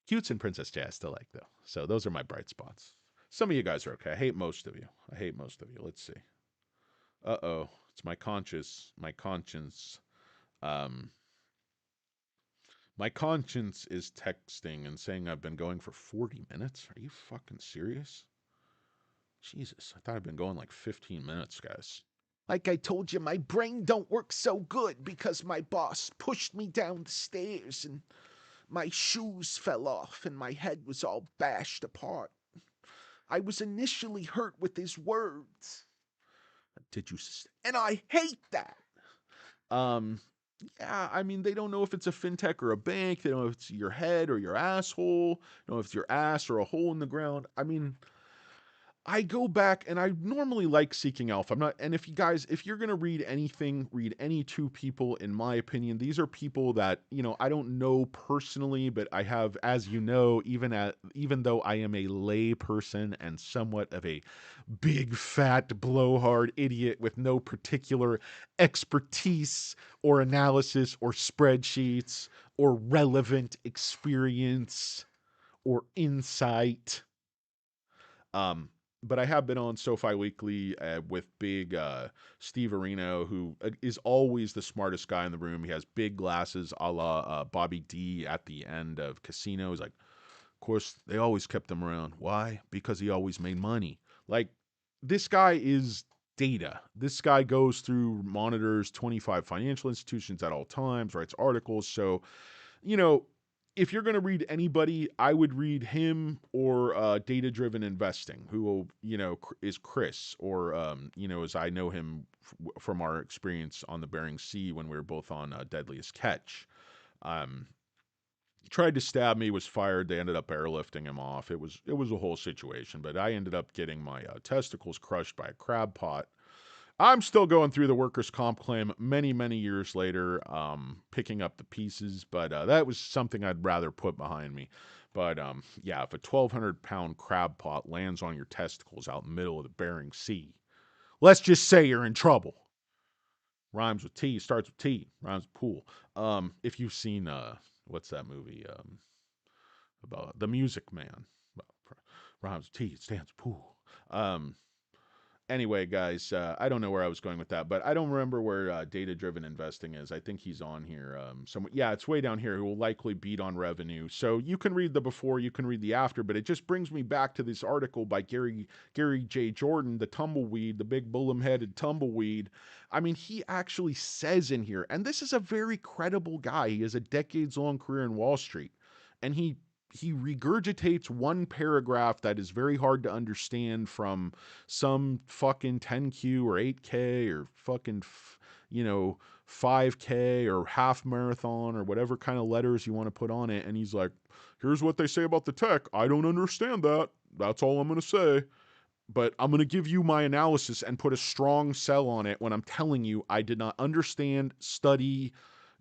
Cutes and Princess Jazz still like, though. So those are my bright spots. Some of you guys are okay. I hate most of you. Let's see. Uh-oh. It's my conscience. Um, my conscience is texting and saying I've been going for 40 minutes. Are you fucking serious? Jesus, I thought I'd been going like 15 minutes, guys. Like I told you, my brain don't work so good because my boss pushed me down the stairs and my shoes fell off and my head was all bashed apart. I was initially hurt with his words. Did you? And I hate that. Um, yeah, I mean, they don't know if it's a fintech or a bank. They don't know if it's your head or your asshole. They don't know if it's your ass or a hole in the ground. I mean, I go back and I normally like Seeking Alpha. I'm not, and if you guys, if you're going to read anything, read any two people, in my opinion. These are people that, I don't know personally, but I have, as you know, even though I am a lay person and somewhat of a big fat blowhard idiot with no particular expertise or analysis or spreadsheets or relevant experience or insight. Um, but I have been on SoFi Weekly with big Steve Areno, who is always the smartest guy in the room. He has big glasses, a la Bobby D at the end of Casino. He's like, of course, they always kept him around. Why? Because he always made money. Like, this guy is data. This guy goes through, monitors 25 financial institutions at all times, writes articles. So, you know, if you're going to read anybody, I would read him or Data Driven Investing, who, is Chris, or, as I know him from our experience on the Bering Sea when we were both on Deadliest Catch. Um, Tried to stab me, was fired. They ended up airlifting him off. It was a whole situation, but I ended up getting my testicles crushed by a crab pot. I'm still going through the workers' comp claim many, many years later, picking up the pieces, but that was something I'd rather put behind me. But yeah, if a 1,200-pound crab pot lands on your testicles out in the middle of the Bering Sea, let's just say you're in trouble. Rhymes with T, starts with T, rhymes with pool. If you've seen, what's that movie about The Music Man? Well, rhymes with T, it stands with pool. Anyway, guys, I don't know where I was going with that, but I don't remember where data-driven investing is. I think he's on here. Yeah, it's way down here. He will likely beat on revenue. So you can read the before, you can read the after, but it just brings me back to this article by Gary J. Jordan, the tumbleweed, the big bullum-headed tumbleweed. I mean, he actually says in here, and this is a very credible guy. He has a decades-long career in Wall Street, and he regurgitates one paragraph that is very hard to understand from some fucking 10Q or 8K or fucking 5K or half marathon or whatever kind of letters you want to put on it, and he's like, here's what they say about the tech. I don't understand that. That's all I'm going to say. But I'm going to give you my analysis and put a strong sell on it when I'm telling you I did not understand, study.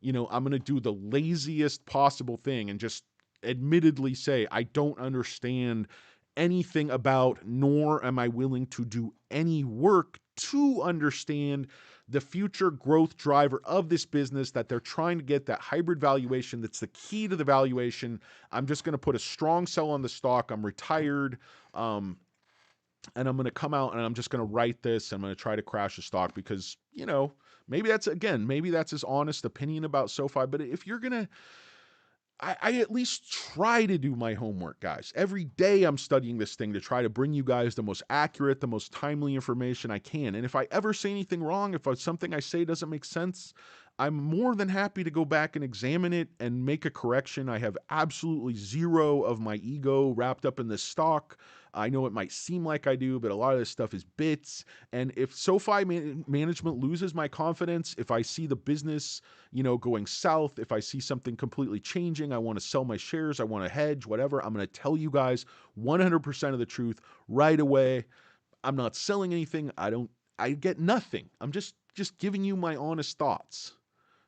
I'm going to do the laziest possible thing and just admittedly say I don't understand anything about, nor am I willing to do any work to understand the future growth driver of this business that they're trying to get, that hybrid valuation. That's the key to the valuation. I'm just going to put a strong sell on the stock. I'm retired. And I'm going to come out and I'm just going to write this. I'm going to try to crash the stock because, maybe that's his honest opinion about SoFi. But if you're going to, I at least try to do my homework, guys. Every day I'm studying this thing to try to bring you guys the most accurate, the most timely information I can. And if I ever say anything wrong, if something I say doesn't make sense, I'm more than happy to go back and examine it and make a correction. I have absolutely zero of my ego wrapped up in this stock. I know it might seem like I do, but a lot of this stuff is bits. And if SoFi management loses my confidence, if I see the business, going south, if I see something completely changing, I want to sell my shares, I want to hedge, whatever, I'm going to tell you guys 100% of the truth right away. I'm not selling anything. I get nothing. I'm just giving you my honest thoughts.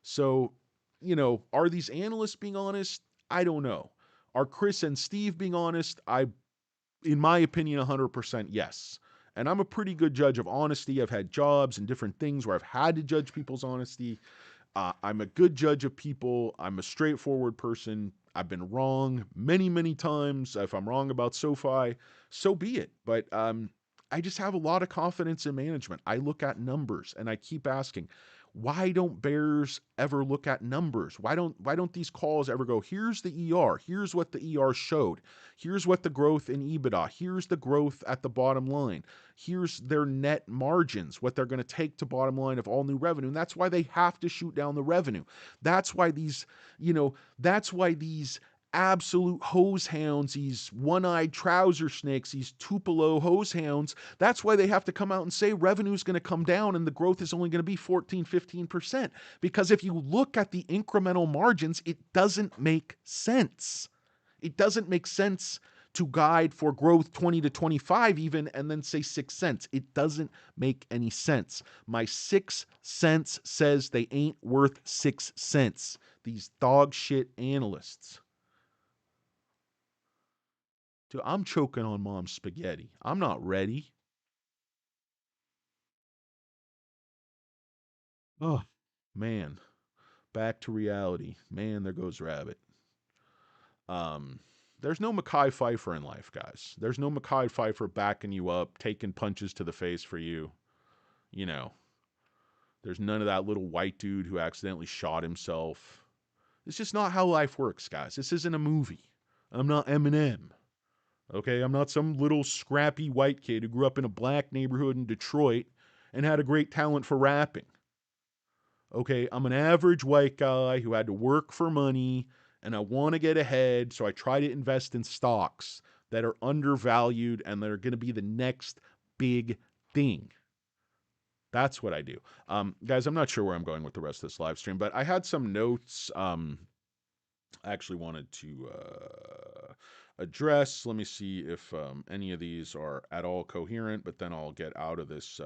So are these analysts being honest? I don't know. Are Chris and Steve being honest? In my opinion, 100% yes. And I'm a pretty good judge of honesty. I've had jobs and different things where I've had to judge people's honesty. I'm a good judge of people. I'm a straightforward person. I've been wrong many, many times. If I'm wrong about SoFi, so be it. But I just have a lot of confidence in management. I look at numbers and I keep asking, why don't bears ever look at numbers? Why don't these calls ever go, here's the ER, here's what the ER showed, here's what the growth in EBITDA, here's the growth at the bottom line, here's their net margins, what they're going to take to bottom line of all new revenue. And that's why they have to shoot down the revenue. That's why these absolute hose hounds, these one-eyed trouser snakes, these Tupelo hose hounds, that's why they have to come out and say revenue is going to come down and the growth is only going to be 14, 15%. Because if you look at the incremental margins, it doesn't make sense. It doesn't make sense to guide for growth 20 to 25 even and then say 6 cents. It doesn't make any sense. My 6 cents says they ain't worth 6 cents. These dog shit analysts. Dude, I'm choking on mom's spaghetti. I'm not ready. Oh, man. Back to reality. Man, there goes Rabbit. Um, there's no Mekhi Phifer in life, guys. There's no Mekhi Phifer backing you up, taking punches to the face for you. You know, there's none of that little white dude who accidentally shot himself. It's just not how life works, guys. This isn't a movie. I'm not Eminem. Okay, I'm not some little scrappy white kid who grew up in a black neighborhood in Detroit and had a great talent for rapping. Okay, I'm an average white guy who had to work for money and I want to get ahead, so I try to invest in stocks that are undervalued and that are going to be the next big thing. That's what I do. Guys, I'm not sure where I'm going with the rest of this live stream, but I had some notes I actually wanted to address. Let me see if any of these are at all coherent, but then I'll get out of this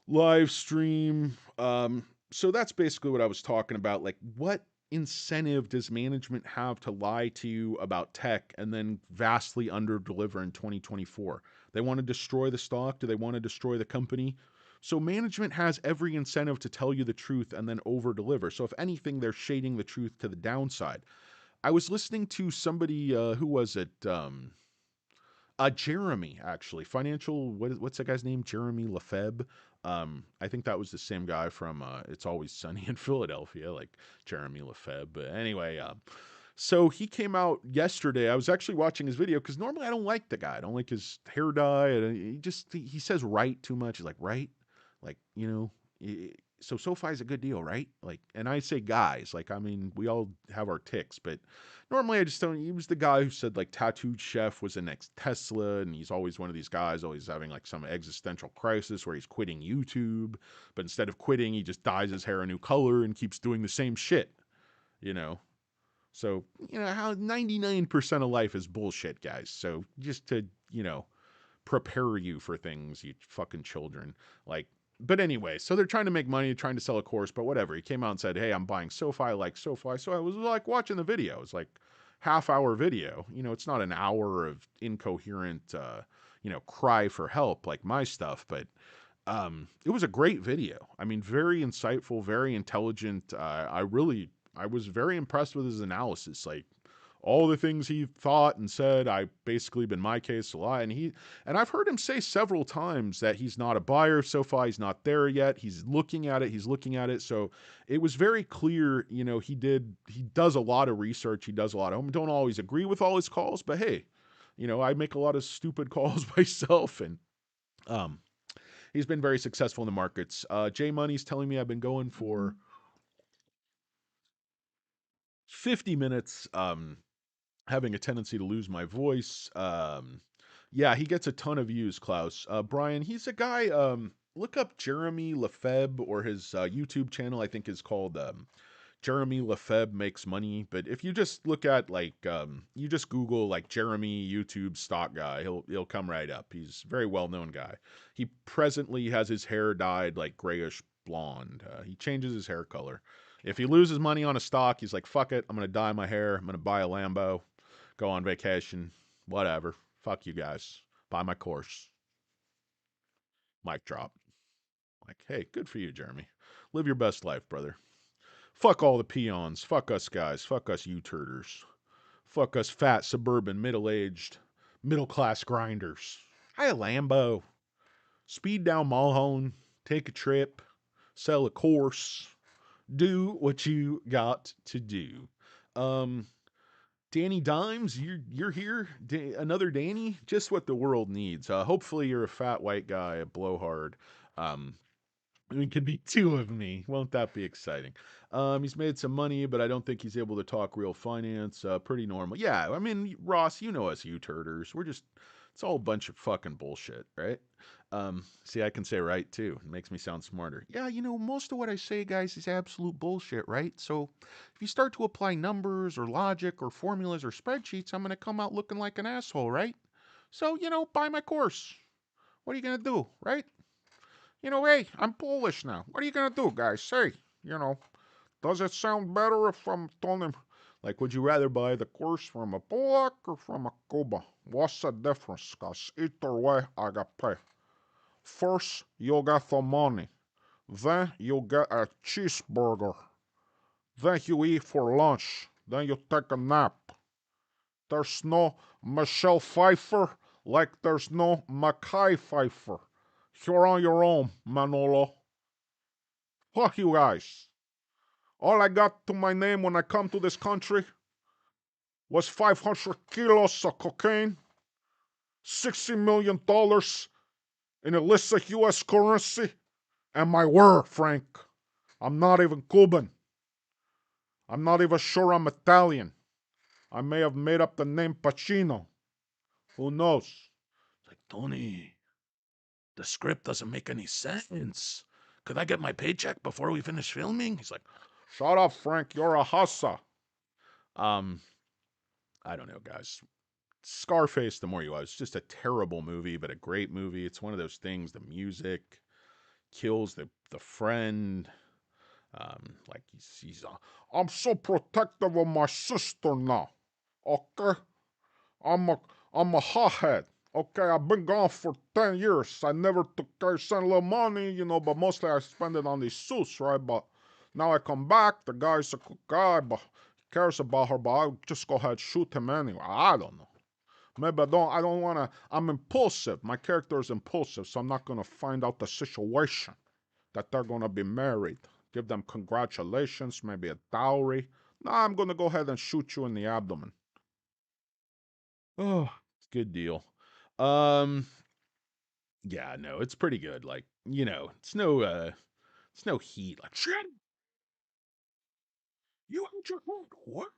live stream. So that's basically what I was talking about. Like, what incentive does management have to lie to you about tech and then vastly underdeliver in 2024? They want to destroy the stock? Do they want to destroy the company? So management has every incentive to tell you the truth and then over deliver. So if anything, they're shading the truth to the downside. I was listening to somebody, who was it? Jeremy, actually, what's that guy's name? Jeremy Lefebvre. I think that was the same guy from It's Always Sunny in Philadelphia, like Jeremy Lefebvre. But anyway, so he came out yesterday. I was actually watching his video because normally I don't like the guy. I don't like his hair dye. And he says right too much. He's like, right, like, so SoFi is a good deal, right? Like, and I say guys, like, I mean, we all have our ticks, but normally I just don't. He was the guy who said like Tattooed Chef was the next Tesla, and he's always one of these guys always having like some existential crisis where he's quitting YouTube, but instead of quitting, he just dyes his hair a new color and keeps doing the same shit, you know. So, how 99% of life is bullshit, guys. So just to, prepare you for things, you fucking children. Like, but anyway, so they're trying to make money, trying to sell a course, but whatever. He came out and said, hey, I'm buying SoFi, I like SoFi. So I was like watching the video. It's like half-hour video. It's not an hour of incoherent, cry for help like my stuff, but it was a great video. I mean, very insightful, very intelligent. I was very impressed with his analysis. Like, all the things he thought and said, I basically been my case a lot. And I've heard him say several times that he's not a buyer of SoFi. He's not there yet. He's looking at it. So it was very clear, he does a lot of research. He does a lot of, don't always agree with all his calls, but hey, I make a lot of stupid calls myself, and he's been very successful in the markets. J Money's telling me I've been going for 50 minutes. Having a tendency to lose my voice. Yeah, he gets a ton of views, Klaus. Brian, he's a guy, look up Jeremy Lefebvre, or his YouTube channel, I think is called Jeremy Lefebvre Makes Money. But if you just look at like, you just Google like Jeremy YouTube stock guy, he'll come right up. He's a very well-known guy. He presently has his hair dyed like grayish blonde. He changes his hair color. If he loses money on a stock, he's like, fuck it, I'm gonna dye my hair, I'm gonna buy a Lambo, go on vacation, whatever. Fuck you guys. Buy my course. Mic drop. Like, hey, good for you, Jeremy. Live your best life, brother. Fuck all the peons. Fuck us guys. Fuck us U-turders. Fuck us fat, suburban, middle-aged, middle-class grinders. Buy a Lambo. Speed down Mulholland. Take a trip. Sell a course. Do what you got to do. Danny Dimes, you're here. Another Danny, just what the world needs. Hopefully, you're a fat white guy, a blowhard. Um, it could be two of me. Won't that be exciting? He's made some money, but I don't think he's able to talk real finance. Pretty normal. Yeah, I mean, Ross, you know us, you turders. It's all a bunch of fucking bullshit, right? See, I can say right too. It makes me sound smarter. Yeah, most of what I say, guys, is absolute bullshit, right? So if you start to apply numbers or logic or formulas or spreadsheets, I'm going to come out looking like an asshole, right? So, buy my course. What are you going to do, right? Hey, I'm Polish now. What are you going to do, guys? Say, does it sound better if I'm telling him? Like, would you rather buy the course from a Polak or from a Cuba? What's the difference? Because either way, I got paid. First, you'll get the money. Then you get a cheeseburger. Then you eat for lunch. Then you take a nap. There's no Michelle Pfeiffer like there's no Mackay Pfeiffer. You're on your own, Manolo. Fuck you guys. All I got to my name when I come to this country was 500 kilos of cocaine, $60 million in illicit U.S. currency, and my word, Frank, I'm not even Cuban. I'm not even sure I'm Italian. I may have made up the name Pacino. Who knows? It's like, Tony, the script doesn't make any sense. Could I get my paycheck before we finish filming? He's like, shut up, Frank. You're a hussa. Um, I don't know, guys. Scarface, the more you watch, it's just a terrible movie, but a great movie. It's one of those things. The music kills the friend. Like I'm so protective of my sister now. Okay, I'm a I'm a hothead. Okay, I've been gone for 10 years. I sent a little money, but mostly I spend it on these suits, right? But now I come back, the guy's a good guy, but he cares about her, but I'll just go ahead and shoot him anyway. I don't know. Maybe I don't wanna, I'm impulsive. My character is impulsive, so I'm not gonna find out the situation that they're gonna be married. Give them congratulations, maybe a dowry. No, I'm gonna go ahead and shoot you in the abdomen. Oh, good deal. Um, yeah, no, it's pretty good. Like, it's no heat. Like, shit, you had your what?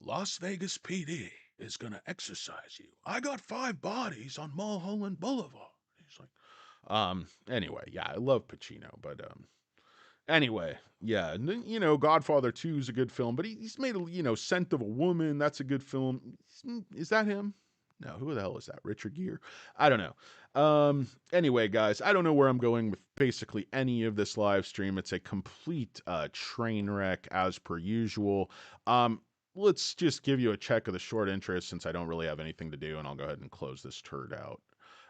Las Vegas PD is gonna exercise you. I got 5 bodies on Mulholland Boulevard. He's like, anyway, yeah, I love Pacino, but anyway, yeah, Godfather 2 is a good film, but he's made Scent of a Woman, that's a good film. Is that him? No, who the hell is that? Richard Gere? I don't know. Anyway, guys, I don't know where I'm going with basically any of this live stream. It's a complete train wreck as per usual. Let's just give you a check of the short interest since I don't really have anything to do, and I'll go ahead and close this turd out.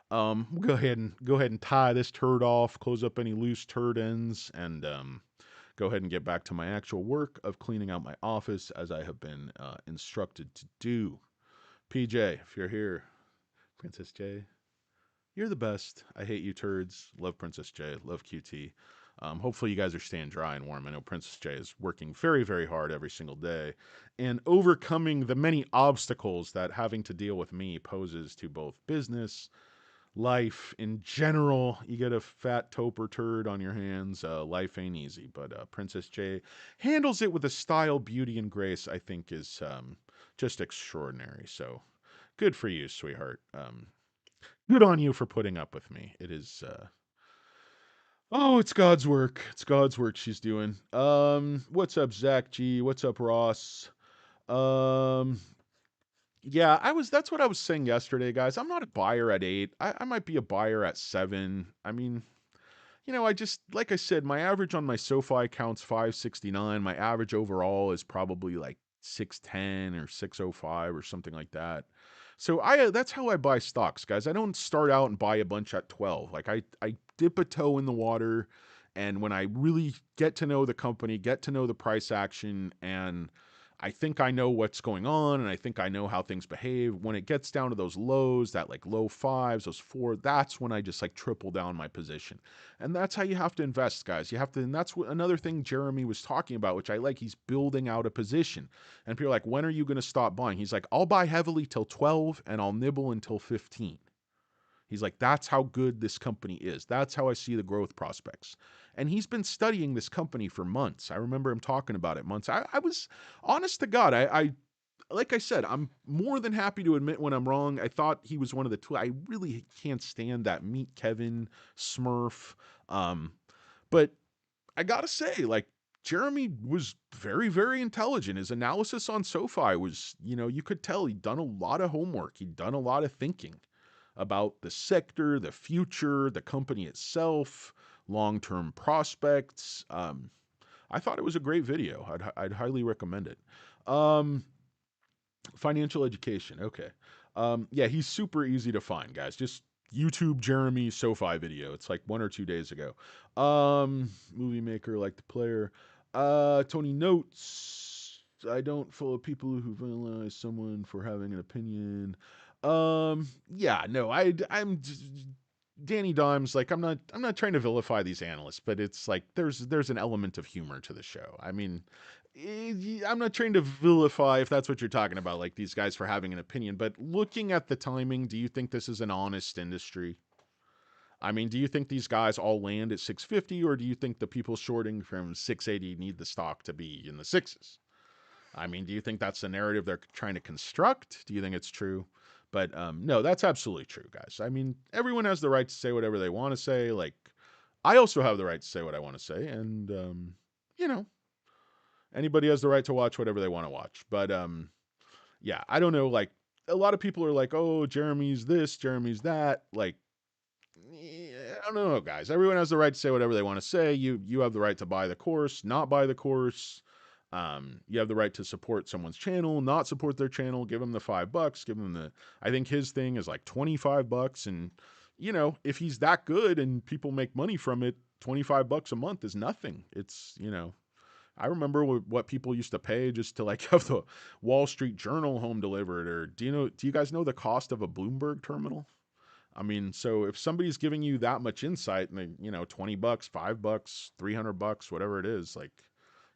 We'll go ahead and tie this turd off, close up any loose turd ends, and go ahead and get back to my actual work of cleaning out my office as I have been instructed to do. PJ, if you're here, Princess J, you're the best. I hate you turds. Love Princess J. Love QT. Hopefully you guys are staying dry and warm. I know Princess J is working very, very hard every single day and overcoming the many obstacles that having to deal with me poses to both business, life in general. You get a fat toper turd on your hands. Life ain't easy, but Princess J handles it with a style, beauty, and grace I think is just extraordinary. So good for you, sweetheart. Good on you for putting up with me. It is oh, it's God's work. It's God's work she's doing. What's up, Zach G? What's up, Ross? Um, yeah, that's what I was saying yesterday, guys. I'm not a buyer at 8. I might be a buyer at 7. I mean, I just, like I said, my average on my SoFi account's 569. My average overall is probably like 610 or 605 or something like that. So that's how I buy stocks, guys. I don't start out and buy a bunch at 12. Like I dip a toe in the water, and when I really get to know the company, get to know the price action, and I think I know what's going on and I think I know how things behave. When it gets down to those lows, that like low fives, those four, that's when I just like triple down my position. And that's how you have to invest, guys. You have to, and that's what another thing Jeremy was talking about, which I like. He's building out a position. And people are like, when are you going to stop buying? He's like, I'll buy heavily till 12 and I'll nibble until 15. He's like, that's how good this company is. That's how I see the growth prospects. And he's been studying this company for months. I remember him talking about it months. I was honest to God. I like I said, I'm more than happy to admit when I'm wrong. I thought he was one of the two. I really can't stand that Meet Kevin Smurf. Um, but I gotta say, like, Jeremy was very, very intelligent. His analysis on SoFi was, you could tell he'd done a lot of homework. He'd done a lot of thinking about the sector, the future, the company itself, long-term prospects. I thought it was a great video. I'd highly recommend it. Um, Financial education. Okay. Yeah, he's super easy to find, guys. Just YouTube Jeremy SoFi video. It's like 1 or 2 days ago. Movie maker like the player. Tony notes. I don't follow people who villainize someone for having an opinion. Yeah, no, I'm Danny Dimes. Like, I'm not trying to vilify these analysts, but it's like there's an element of humor to the show. I mean, I'm not trying to vilify, if that's what you're talking about, like these guys for having an opinion, but looking at the timing, do you think this is an honest industry? I mean, do you think these guys all land at 650, or do you think the people shorting from 680 need the stock to be in the sixes? I mean, do you think that's the narrative they're trying to construct? Do you think it's true? But no, that's absolutely true, guys. I mean, everyone has the right to say whatever they want to say. Like, I also have the right to say what I want to say, and you know, anybody has the right to watch whatever they want to watch. But yeah, I don't know. Like, a lot of people are like, "Oh, Jeremy's this, Jeremy's that." Like, I don't know, guys. Everyone has the right to say whatever they want to say. You have the right to buy the course, not buy the course. You have the right to support someone's channel, not support their channel. Give them the $5. Give them the. I think his thing is like $25, and if he's that good and people make money from it, $25 a month is nothing. It's. I remember what people used to pay just to like have the Wall Street Journal home delivered. Or do you guys know the cost of a Bloomberg terminal? I mean, so if somebody's giving you that much insight and $20, $5, $300, whatever it is, like,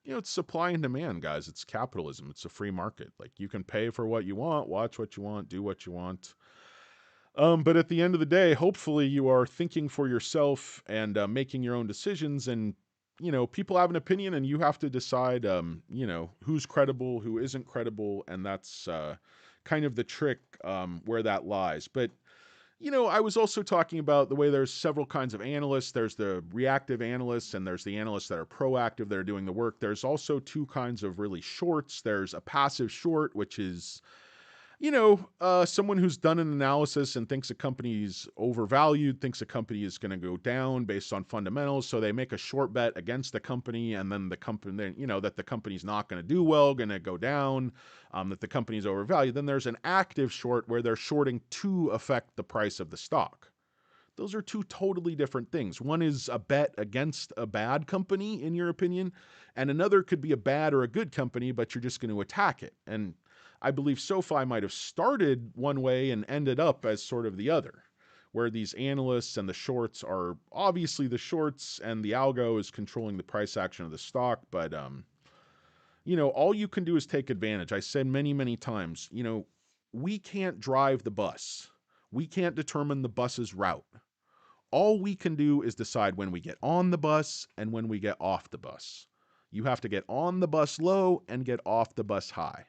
it's supply and demand, guys. It's capitalism. It's a free market. Like, you can pay for what you want, watch what you want, do what you want. But at the end of the day, hopefully you are thinking for yourself and making your own decisions. And, people have an opinion and you have to decide, who's credible, who isn't credible. And that's kind of the trick where that lies. But I was also talking about the way there's several kinds of analysts. There's the reactive analysts and there's the analysts that are proactive that are doing the work. There's also two kinds of really shorts. There's a passive short, which is, someone who's done an analysis and thinks a company is overvalued, thinks a company is going to go down based on fundamentals. So they make a short bet against the company, and then the company, that the company's not going to do well, going to go down, that the company's overvalued. Then there's an active short where they're shorting to affect the price of the stock. Those are two totally different things. One is a bet against a bad company, in your opinion, and another could be a bad or a good company, but you're just going to attack it. And I believe SoFi might have started one way and ended up as sort of the other, where these analysts and the shorts are obviously the shorts and the algo is controlling the price action of the stock. But, all you can do is take advantage. I said many, many times, we can't drive the bus. We can't determine the bus's route. All we can do is decide when we get on the bus and when we get off the bus. You have to get on the bus low and get off the bus high.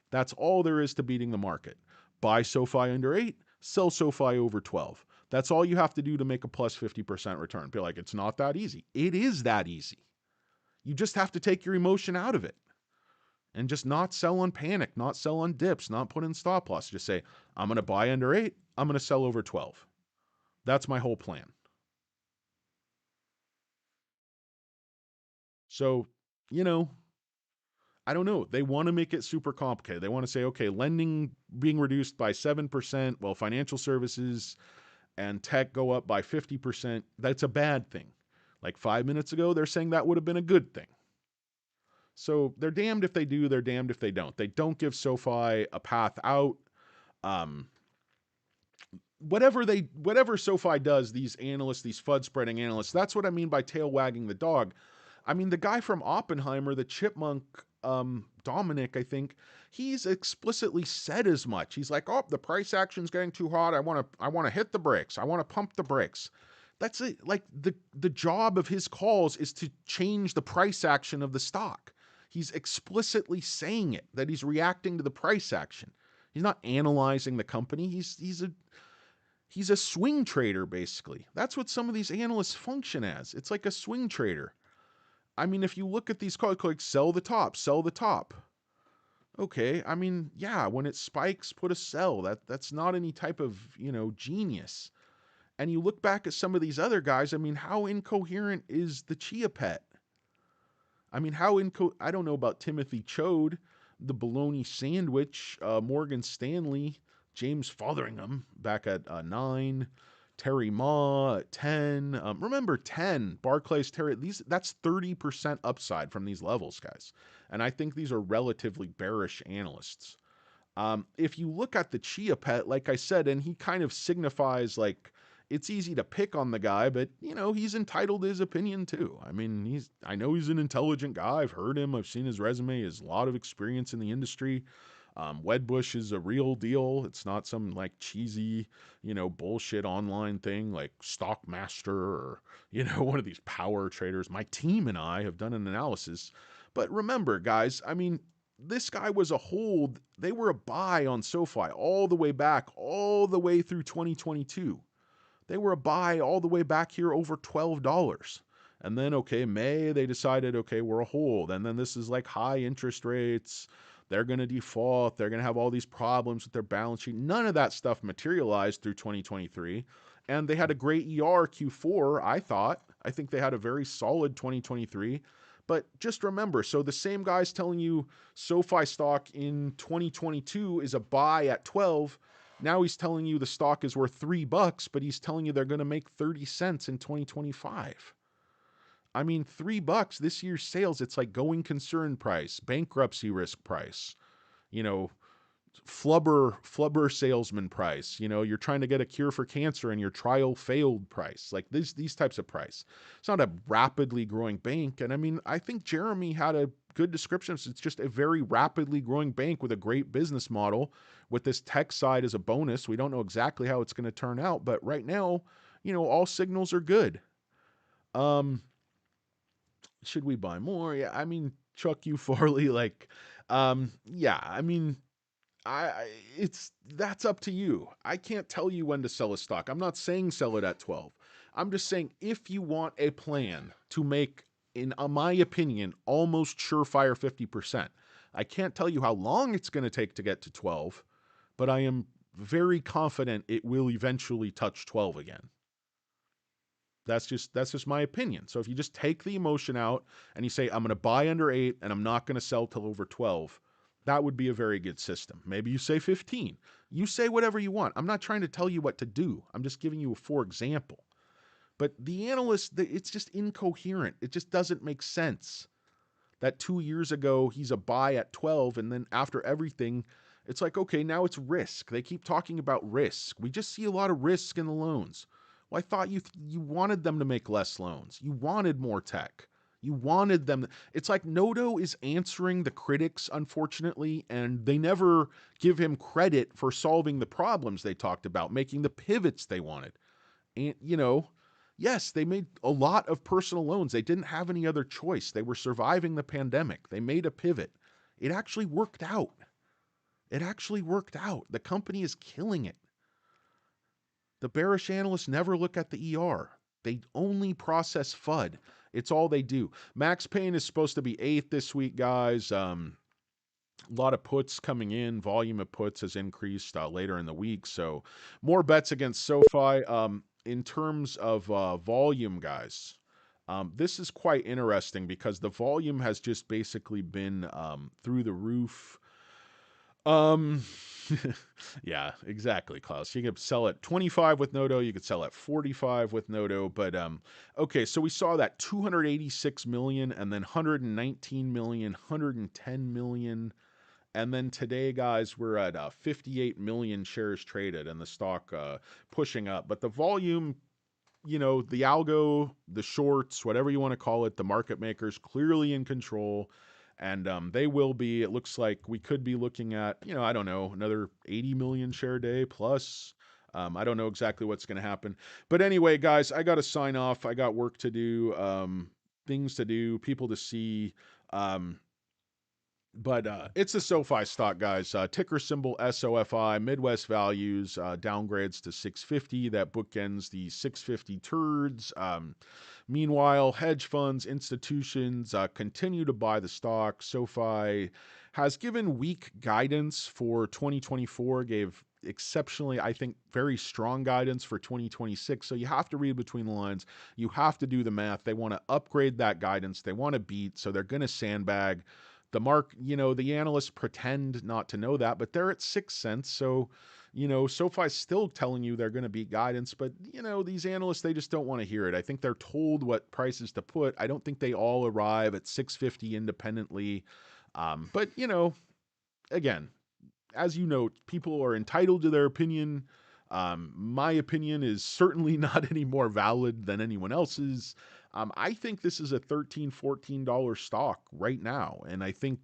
That's all there is to beating the market. Buy SoFi under 8, sell SoFi over 12. That's all you have to do to make a plus 50% return. Be like, it's not that easy. It is that easy. You just have to take your emotion out of it and just not sell on panic, not sell on dips, not put in stop loss. Just say, I'm going to buy under 8, I'm going to sell over 12. That's my whole plan. So, you know, I don't know. They want to make it super complicated. They want to say, okay, lending being reduced by 7%, while financial services and tech go up by 50%. That's a bad thing. Like 5 minutes ago, they're saying that would have been a good thing. So they're damned if they do, they're damned if they don't. They don't give SoFi a path out. Um, whatever SoFi does, these analysts, these FUD spreading analysts, that's what I mean by tail wagging the dog. I mean, the guy from Oppenheimer, the chipmunk, Dominic, I think, he's explicitly said as much. He's like, "Oh, the price action's getting too hot. I want to hit the brakes. I want to pump the brakes." That's it. Like the job of his calls is to change the price action of the stock. He's explicitly saying it, that he's reacting to the price action. He's not analyzing the company. He's a swing trader, basically. That's what some of these analysts function as. It's like a swing trader. I mean, if you look at these calls, like sell the top, sell the top. Okay, I mean, yeah, when it spikes, put a sell. That's not any type of, genius. And you look back at some of these other guys, I mean, how incoherent is the Chia Pet? I mean, I don't know about Timothy Chode, the bologna sandwich, Morgan Stanley, James Fotheringham back at 9, Terry Ma at 10. Remember 10, Barclays, Terry, that's 30% upside from these levels, guys. And I think these are relatively bearish analysts. If you look at the Chia Pet, like I said, and he kind of signifies like it's easy to pick on the guy, but he's entitled to his opinion too. I mean, I know he's an intelligent guy. I've heard him. I've seen his resume. He has a lot of experience in the industry. Wedbush is a real deal. It's not some like cheesy, bullshit online thing like Stockmaster or, one of these power traders. My team and I have done an analysis. But remember, guys, I mean, this guy was a hold. They were a buy on SoFi all the way back, all the way through 2022. They were a buy all the way back here over $12. And then, okay, May, they decided, okay, we're a hold. And then this is like high interest rates. They're going to default. They're going to have all these problems with their balance sheet. None of that stuff materialized through 2023. And they had a great ER Q4, I thought. I think they had a very solid 2023. But just remember, so the same guy's telling you SoFi stock in 2022 is a buy at 12. Now he's telling you the stock is worth $3, but he's telling you they're going to make 30 cents in 2025. I mean, $3 this year's sales, it's like going concern price, bankruptcy risk price, you know, flubber salesman price. You're trying to get a cure for cancer and your trial failed price. Like these types of price. It's not a rapidly growing bank. And I mean, I think Jeremy had a good description. It's just a very rapidly growing bank with a great business model with this tech side as a bonus. We don't know exactly how it's going to turn out, but right now, all signals are good. Should we buy more? Yeah, I mean, Chuck U. Farley, like, yeah, I mean, I it's that's up to you. I can't tell you when to sell a stock. I'm not saying sell it at 12. I'm just saying if you want a plan to make, in my opinion, almost surefire 50%. I can't tell you how long it's going to take to get to 12, but I am very confident it will eventually touch 12 again. That's just my opinion. So if you just take the emotion out and you say I'm going to buy under 8 and I'm not going to sell till over 12, that would be a very good system. Maybe you say 15. You say whatever you want. I'm not trying to tell you what to do. I'm just giving you a for example. But the analyst, it's just incoherent. It just doesn't make sense. That 2 years ago, he's a buy at 12, and then after everything, it's like, okay, now it's risk. They keep talking about risk. We just see a lot of risk in the loans. Well, I thought you wanted them to make less loans. You wanted more tech. You wanted them. It's like Noto is answering the critics, unfortunately, and they never give him credit for solving the problems they talked about, making the pivots they wanted. And, yes, they made a lot of personal loans. They didn't have any other choice. They were surviving the pandemic. They made a pivot. It actually worked out. It actually worked out. The company is killing it. The bearish analysts never look at the ER. They only process FUD. It's all they do. Max Payne is supposed to be 8th this week, guys. A lot of puts coming in. Volume of puts has increased later in the week. So more bets against SoFi. In terms of volume, guys, This is quite interesting because the volume has just basically been through the roof. Um, yeah, exactly, Klaus. You could sell at 25 with Nodo, you could sell at 45 with Nodo, but okay, so we saw that 286 million and then 119 million, 110 million, and then today, guys, we're at 58 million shares traded and the stock pushing up. But the volume, the algo, the shorts, whatever you want to call it, the market makers clearly in control. And they will be. It looks like we could be looking at, I don't know, another 80 million share day plus. I don't know exactly what's going to happen. But anyway, guys, I got to sign off. I got work to do, things to do, people to see. Um, but it's a SOFI stock, guys. Ticker symbol SOFI, Midwest values, downgrades to 650. That bookends the 650 turds. Meanwhile, hedge funds, institutions continue to buy the stock. SOFI has given weak guidance for 2024, gave exceptionally, I think, very strong guidance for 2026. So you have to read between the lines. You have to do the math. They want to upgrade that guidance. They want to beat. So they're going to sandbag. The analysts pretend not to know that, but they're at 6 cents. So, SoFi's still telling you they're going to beat guidance, but, these analysts, they just don't want to hear it. I think they're told what prices to put. I don't think they all arrive at 650 independently. But, again, as you note, people are entitled to their opinion. My opinion is certainly not any more valid than anyone else's. I think this is a $13, $14 stock right now. And I think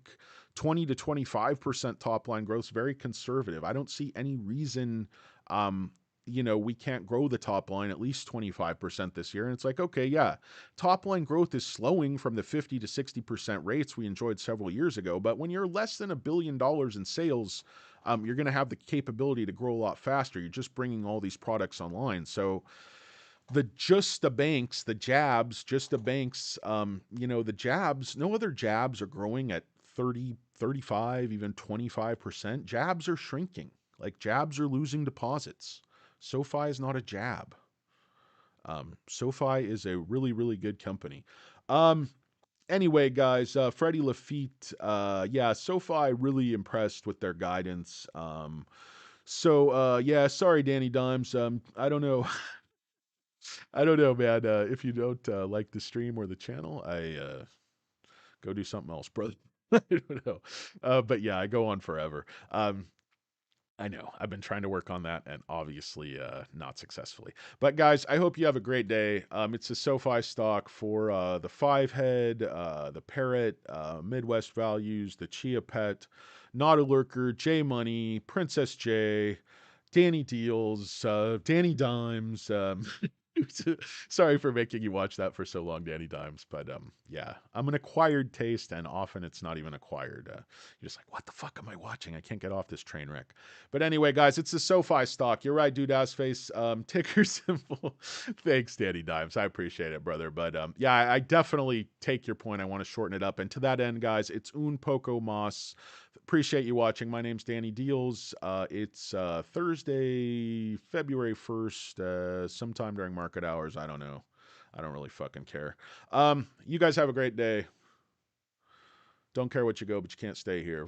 20 to 25% top line growth is very conservative. I don't see any reason, we can't grow the top line at least 25% this year. And it's like, okay, yeah, top line growth is slowing from the 50 to 60% rates we enjoyed several years ago. But when you're less than $1 billion in sales, you're going to have the capability to grow a lot faster. You're just bringing all these products online. So the banks, the jabs, just the banks, the jabs, no other jabs are growing at 30, 35, even 25%. Jabs are shrinking. Like jabs are losing deposits. SoFi is not a jab. SoFi is a really, really good company. Anyway, guys, Freddie Lafitte, yeah, SoFi really impressed with their guidance. Yeah, sorry, Danny Dimes. I don't know. I don't know, man. If you don't like the stream or the channel, I go do something else, brother. I don't know. But yeah, I go on forever. I know. I've been trying to work on that and obviously not successfully. But guys, I hope you have a great day. It's a SoFi stock for the five head, the parrot, Midwest values, the Chia Pet, Not a Lurker, J Money, Princess J, Danny Deals, Danny Dimes. Sorry for making you watch that for so long, Danny Dimes. But yeah, I'm an acquired taste, and often it's not even acquired. You're just like, what the fuck am I watching? I can't get off this train wreck. But anyway, guys, it's the SoFi stock. You're right, dude. Ass face. Ticker symbol. Thanks, Danny Dimes. I appreciate it, brother. But yeah, I definitely take your point. I want to shorten it up. And to that end, guys, it's un poco mas. Appreciate you watching. My name's Danny Deals. It's Thursday, February 1st, sometime during market hours. I don't know. I don't really fucking care. You guys have a great day. Don't care what you go, but you can't stay here.